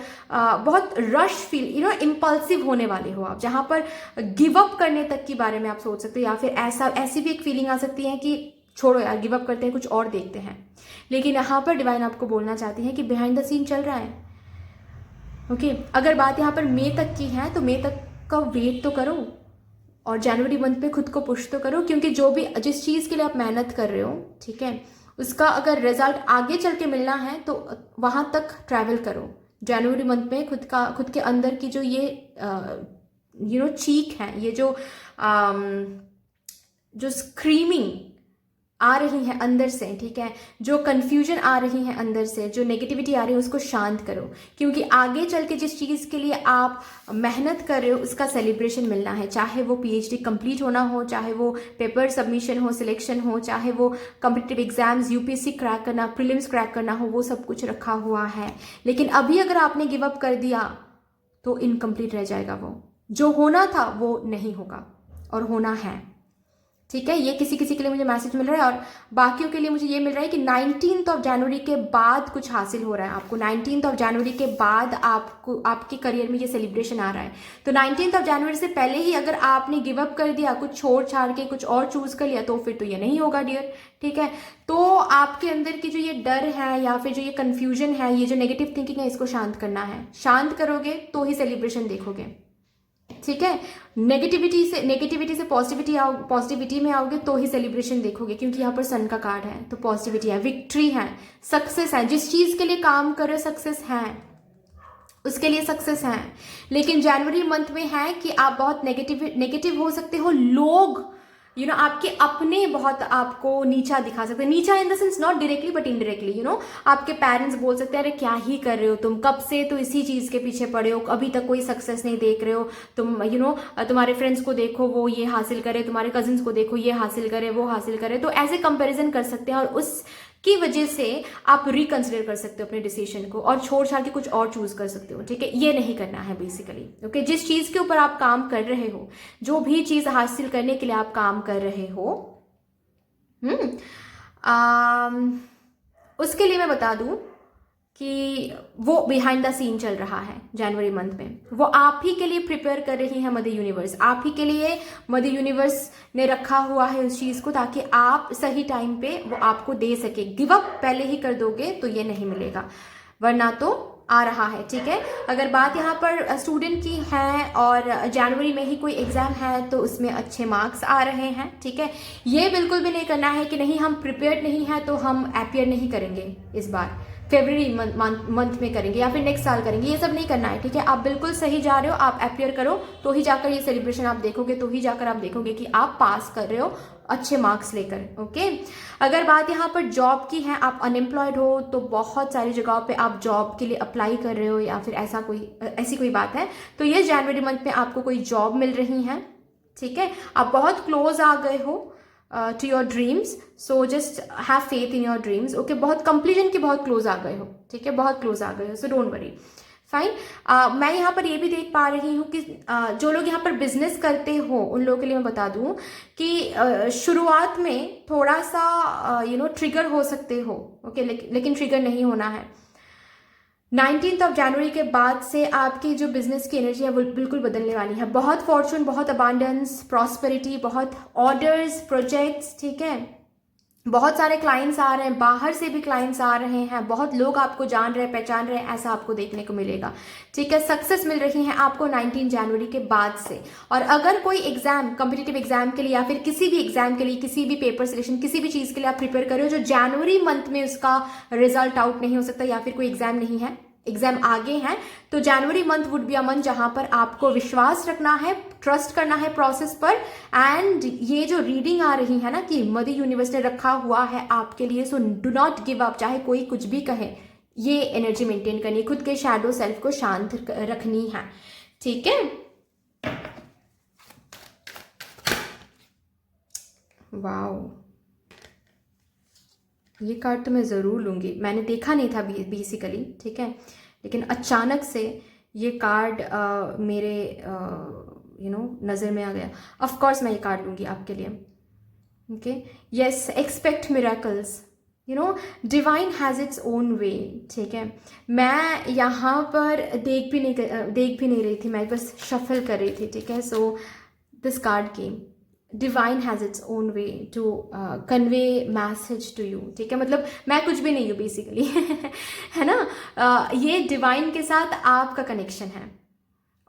बहुत रश फील, इम्पल्सिव होने वाले हो आप, जहाँ पर गिव अप करने तक के बारे में आप सोच सकते हो, या फिर ऐसी भी एक फीलिंग आ सकती है कि छोड़ो यार, गिव अप करते हैं, कुछ और देखते हैं। लेकिन यहाँ पर डिवाइन आपको बोलना चाहती है कि बिहाइंड द सीन चल रहा है, ओके। अगर बात यहाँ पर मई तक की है तो मई तक का वेट तो करो, और जनवरी मंथ में खुद को पुश तो करो, क्योंकि जो भी जिस चीज़ के लिए आप मेहनत कर रहे हो, ठीक है, उसका अगर रिजल्ट आगे चल के मिलना है तो वहाँ तक ट्रैवल करो। जनवरी मंथ में खुद के अंदर की जो ये चीख है, ये जो स्क्रीमिंग आ रही है अंदर से, ठीक है, जो कन्फ्यूजन आ रही है अंदर से, जो नेगेटिविटी आ रही है, उसको शांत करो, क्योंकि आगे चल के जिस चीज़ के लिए आप मेहनत कर रहे हो उसका सेलिब्रेशन मिलना है। चाहे वो पीएचडी कंप्लीट होना हो, चाहे वो पेपर सबमिशन हो, सिलेक्शन हो, चाहे वो कॉम्पिटिटिव एग्जाम्स, यूपीएससी क्रैक करना, प्रीलिम्स क्रैक करना हो, वो सब कुछ रखा हुआ है। लेकिन अभी अगर आपने गिव अप कर दिया तो इनकम्प्लीट रह जाएगा। वो जो होना था वो नहीं होगा, और होना है, ठीक है। ये किसी किसी के लिए मुझे मैसेज मिल रहा है, और बाकियों के लिए मुझे ये मिल रहा है कि 19 जनवरी के बाद कुछ हासिल हो रहा है आपको। 19 जनवरी के बाद आपको आपके करियर में ये सेलिब्रेशन आ रहा है। तो 19 जनवरी से पहले ही अगर आपने गिव अप कर दिया, कुछ छोड़ छाड़ के कुछ और चूज कर लिया, तो फिर तो ये नहीं होगा डियर, ठीक है। तो आपके अंदर की जो ये डर है या फिर जो ये कन्फ्यूजन है, ये जो नेगेटिव थिंकिंग है, इसको शांत करना है। शांत करोगे तो ही सेलिब्रेशन देखोगे, ठीक है। नेगेटिविटी से पॉजिटिविटी में आओगे तो ही सेलिब्रेशन देखोगे, क्योंकि यहाँ पर सन का कार्ड है, तो पॉजिटिविटी है, विक्ट्री है, सक्सेस है। जिस चीज के लिए काम करो सक्सेस है, उसके लिए सक्सेस है। लेकिन जनवरी मंथ में है कि आप बहुत नेगेटिव हो सकते हो। लोग आपके अपने बहुत आपको नीचा दिखा सकते हैं। नीचा in the sense not directly but indirectly. आपके पेरेंट्स बोल सकते हैं, अरे क्या ही कर रहे हो तुम, कब से तो इसी चीज के पीछे पड़े हो, अभी तक कोई सक्सेस नहीं देख रहे हो तुम। तुम्हारे फ्रेंड्स को देखो वो ये हासिल करे, तुम्हारे कजिन्स को देखो ये हासिल करे, वो हासिल करे। तो ऐसे कंपेरिजन कर सकते हैं, और उसकी वजह से आप रिकंसिडर कर सकते हो अपने डिसीजन को, और छोड़ छाड़ के कुछ और चूज कर सकते हो, ठीक है। ये नहीं करना है बेसिकली, ओके। जिस चीज के ऊपर आप काम कर रहे हो, जो भी चीज हासिल करने के लिए आप काम कर रहे हो, उसके लिए मैं बता दूं कि वो बिहाइंड द सीन चल रहा है जनवरी मंथ में। वो आप ही के लिए प्रिपेयर कर रही है मदर यूनिवर्स। आप ही के लिए मदर यूनिवर्स ने रखा हुआ है उस चीज को, ताकि आप सही टाइम पे वो आपको दे सके। गिव अप पहले ही कर दोगे तो ये नहीं मिलेगा, वरना तो आ रहा है, ठीक है। अगर बात यहाँ पर स्टूडेंट की है और जनवरी में ही कोई एग्जाम है तो उसमें अच्छे मार्क्स आ रहे हैं, ठीक है। ये बिल्कुल भी नहीं करना है कि नहीं हम प्रिपेयर्ड नहीं है तो हम अपियर नहीं करेंगे, इस बार फेब्रुअरी मंथ में करेंगे या फिर नेक्स्ट साल करेंगे, ये सब नहीं करना है, ठीक है। आप बिल्कुल सही जा रहे हो, आप अपियर करो तो ही जाकर ये सेलिब्रेशन आप देखोगे, तो ही जाकर आप देखोगे कि आप पास कर रहे हो अच्छे मार्क्स लेकर, ओके। अगर बात यहाँ पर जॉब की है, आप अनएम्प्लॉयड हो तो बहुत सारी जगहों पे आप जॉब के लिए अप्लाई कर रहे हो, या फिर ऐसी कोई बात है, तो ये जनवरी मंथ में आपको कोई जॉब मिल रही है, ठीक है। आप बहुत क्लोज आ गए हो to your dreams, so just have faith in your dreams, okay. बहुत कंप्लीजन के बहुत क्लोज आ गए हो, ठीक है, बहुत क्लोज आ गए हो, सो डोंट वरी, फाइन। मैं यहाँ पर ये भी देख पा रही हूँ कि जो लोग यहाँ पर बिजनेस करते हो उन लोगों के लिए मैं बता दूँ कि शुरुआत में थोड़ा सा ट्रिगर हो सकते हो, ओके, लेकिन ट्रिगर नहीं होना है। 19 जनवरी के बाद से आपकी जो बिजनेस की एनर्जी है वो बिल्कुल बदलने वाली है। बहुत फॉर्चून, बहुत अबांडेंस, प्रॉस्पेरिटी, बहुत ऑर्डर्स, प्रोजेक्ट्स, ठीक है। बहुत सारे क्लाइंट्स आ रहे हैं, बाहर से भी क्लाइंट्स आ रहे हैं, बहुत लोग आपको जान रहे हैं, पहचान रहे हैं, ऐसा आपको देखने को मिलेगा, ठीक है। सक्सेस मिल रही है आपको 19 जनवरी के बाद से। और अगर कोई एग्जाम, कॉम्पिटिटिव एग्जाम के लिए या फिर किसी भी एग्जाम के लिए, किसी भी पेपर सिलेक्शन, किसी भी चीज के लिए आप प्रिपेयर कर रहे हो जो जनवरी मंथ में उसका रिजल्ट आउट नहीं हो सकता, या फिर कोई एग्जाम नहीं है, एग्जाम आगे हैं, तो January month would be a month जहां पर आपको विश्वास रखना है, ट्रस्ट करना है प्रोसेस पर। एंड ये जो रीडिंग आ रही है ना कि मदर यूनिवर्स ने रखा हुआ है आपके लिए, so do not give up, चाहे कोई कुछ भी कहे, ये एनर्जी मेंटेन करनी, खुद के शैडो सेल्फ को शांत रखनी है, ठीक है। वाओ, ये कार्ड तो मैं ज़रूर लूँगी, मैंने देखा नहीं था बेसिकली, ठीक है, लेकिन अचानक से ये कार्ड मेरे नज़र में आ गया। ऑफ कोर्स मैं ये कार्ड लूँगी आपके लिए, okay. Yes, expect miracles, divine has its own वे, ठीक है। मैं यहाँ पर देख भी नहीं रही थी, मैं बस शफल कर रही थी, ठीक है। So this card came, divine has its own way to convey message to you, ठीक है। मतलब मैं कुछ भी नहीं हूँ बेसिकली है ना। ये डिवाइन के साथ आपका कनेक्शन है,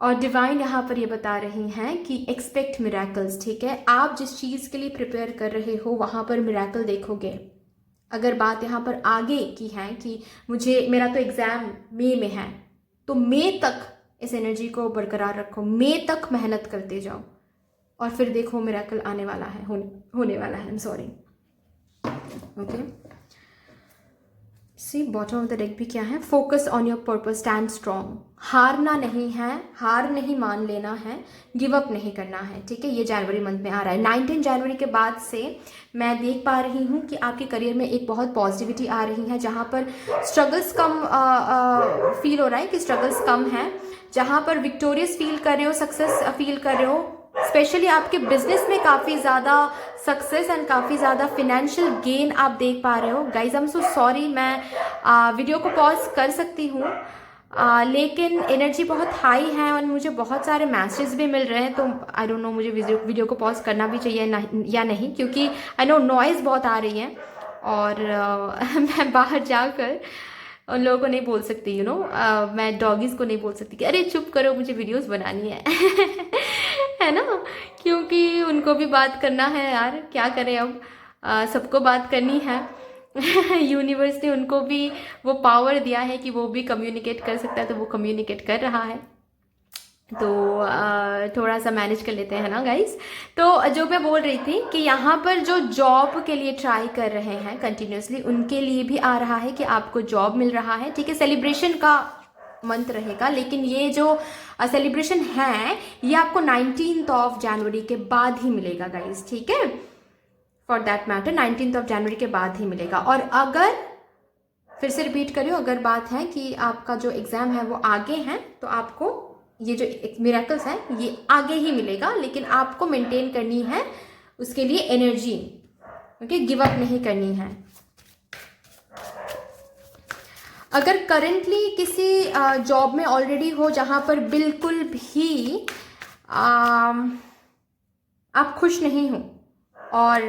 और डिवाइन यहाँ पर ये बता रही हैं कि एक्सपेक्ट मिराकल्स, ठीक है। आप जिस चीज़ के लिए प्रिपेयर कर रहे हो वहाँ पर मिराकल देखोगे। अगर बात यहाँ पर आगे की है कि मेरा तो एग्ज़ाम मई में है, तो मई तक इस एनर्जी को बरकरार रखो, मई तक मेहनत करते जाओ और फिर देखो मिराकल आने वाला है, होने वाला है। I am sorry. Okay, see bottom of the deck भी क्या है, focus on your purpose, stand strong. हारना नहीं है, हार नहीं मान लेना है, गिव अप नहीं करना है, ठीक है। ये जनवरी मंथ में आ रहा है। 19 जनवरी के बाद से मैं देख पा रही हूँ कि आपके करियर में एक बहुत पॉजिटिविटी आ रही है, जहाँ पर स्ट्रगल्स कम फील हो रहा है कि स्ट्रगल्स कम है, जहाँ पर विक्टोरियस फील कर रहे हो, सक्सेस फील कर रहे हो। स्पेशली आपके बिजनेस में काफ़ी ज़्यादा सक्सेस एंड काफ़ी ज़्यादा फिनेंशियल गेन आप देख पा रहे हो। Guys I am so sorry, मैं वीडियो को पॉज कर सकती हूँ, लेकिन एनर्जी बहुत हाई है और मुझे बहुत सारे मैसेजेस भी मिल रहे हैं, तो आई डोंट नो मुझे वीडियो को पॉज करना भी चाहिए या नहीं, क्योंकि आई नो नॉइज़ बहुत आ रही है और मैं बाहर जाकर उन लोगों को नहीं बोल सकती, मैं डॉगीज़ को नहीं बोल सकती कि अरे चुप करो, मुझे वीडियोस बनानी है है ना, क्योंकि उनको भी बात करना है यार, क्या करें अब, सबको बात करनी है। यूनिवर्स ने उनको भी वो पावर दिया है कि वो भी कम्युनिकेट कर सकता है, तो वो कम्युनिकेट कर रहा है, तो थोड़ा सा मैनेज कर लेते हैं ना गाइस। तो जो मैं बोल रही थी कि यहाँ पर जो जॉब के लिए ट्राई कर रहे हैं कंटिन्यूसली, उनके लिए भी आ रहा है कि आपको जॉब मिल रहा है, ठीक है। सेलिब्रेशन का मंथ रहेगा, लेकिन ये जो सेलिब्रेशन है ये आपको 19 जनवरी के बाद ही मिलेगा गाइस, ठीक है। फॉर दैट मैटर 19 जनवरी के बाद ही मिलेगा। और अगर फिर से रिपीट करियो, अगर बात है कि आपका जो एग्ज़ाम है वो आगे है, तो आपको ये जो मिरेकल्स हैं ये आगे ही मिलेगा, लेकिन आपको मेंटेन करनी है उसके लिए एनर्जी, ओके, गिव अप नहीं करनी है। अगर करेंटली किसी जॉब में ऑलरेडी हो जहाँ पर बिल्कुल भी आप खुश नहीं हो और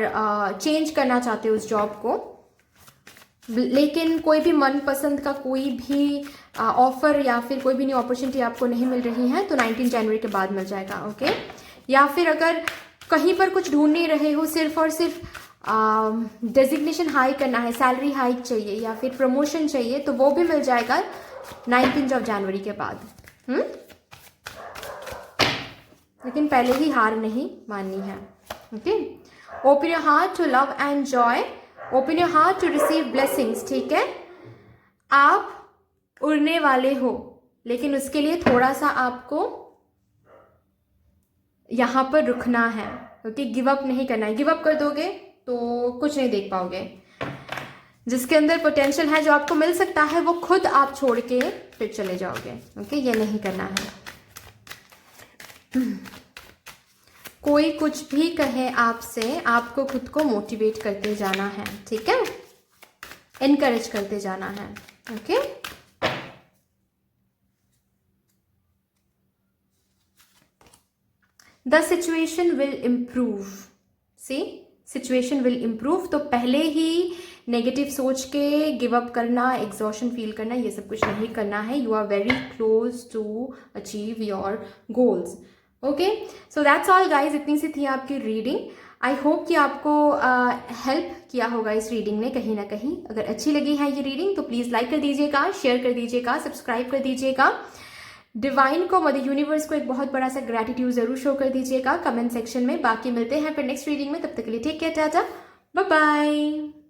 चेंज करना चाहते हो उस जॉब को, लेकिन कोई भी मनपसंद का कोई भी ऑफर या फिर कोई भी नई अपॉर्चुनिटी आपको नहीं मिल रही है, तो 19 जनवरी के बाद मिल जाएगा, ओके। या फिर अगर कहीं पर कुछ ढूंढ नहीं रहे हो, सिर्फ और सिर्फ डेजिग्नेशन हाई करना है, सैलरी हाइक चाहिए या फिर प्रमोशन चाहिए, तो वो भी मिल जाएगा 19 जनवरी के बाद। लेकिन पहले ही हार नहीं माननी है, okay. Open your heart to love and joy, open your heart to receive blessings, ठीक है। आप उड़ने वाले हो, लेकिन उसके लिए थोड़ा सा आपको यहाँ पर रुकना है, ओके। गिव अप नहीं करना है, गिव अप कर दोगे तो कुछ नहीं देख पाओगे। जिसके अंदर पोटेंशियल है, जो आपको मिल सकता है, वो खुद आप छोड़ के फिर चले जाओगे, ओके। ये नहीं करना है। कोई कुछ भी कहे आपसे, आपको खुद को मोटिवेट करते जाना है, ठीक है, एनकरेज करते जाना है, okay. The situation will improve, see situation will improve. तो पहले ही नेगेटिव सोच के गिव अप करना, एग्जॉशन फील करना, ये सब कुछ नहीं करना है। You are very close to achieve your goals, okay. So that's all guys, इतनी सी थी आपकी रीडिंग। आई होप कि आपको हेल्प किया होगा इस रीडिंग ने कहीं ना कहीं। अगर अच्छी लगी है ये रीडिंग तो प्लीज़ लाइक कर दीजिएगा, शेयर कर दीजिएगा, सब्सक्राइब कर दीजिएगा। डिवाइन को, मदर यूनिवर्स को एक बहुत बड़ा सा ग्रैटिट्यूड जरूर शो कर दीजिएगा कमेंट सेक्शन में। बाकी मिलते हैं फिर नेक्स्ट रीडिंग में, तब तक के लिए take care, tata, bye bye.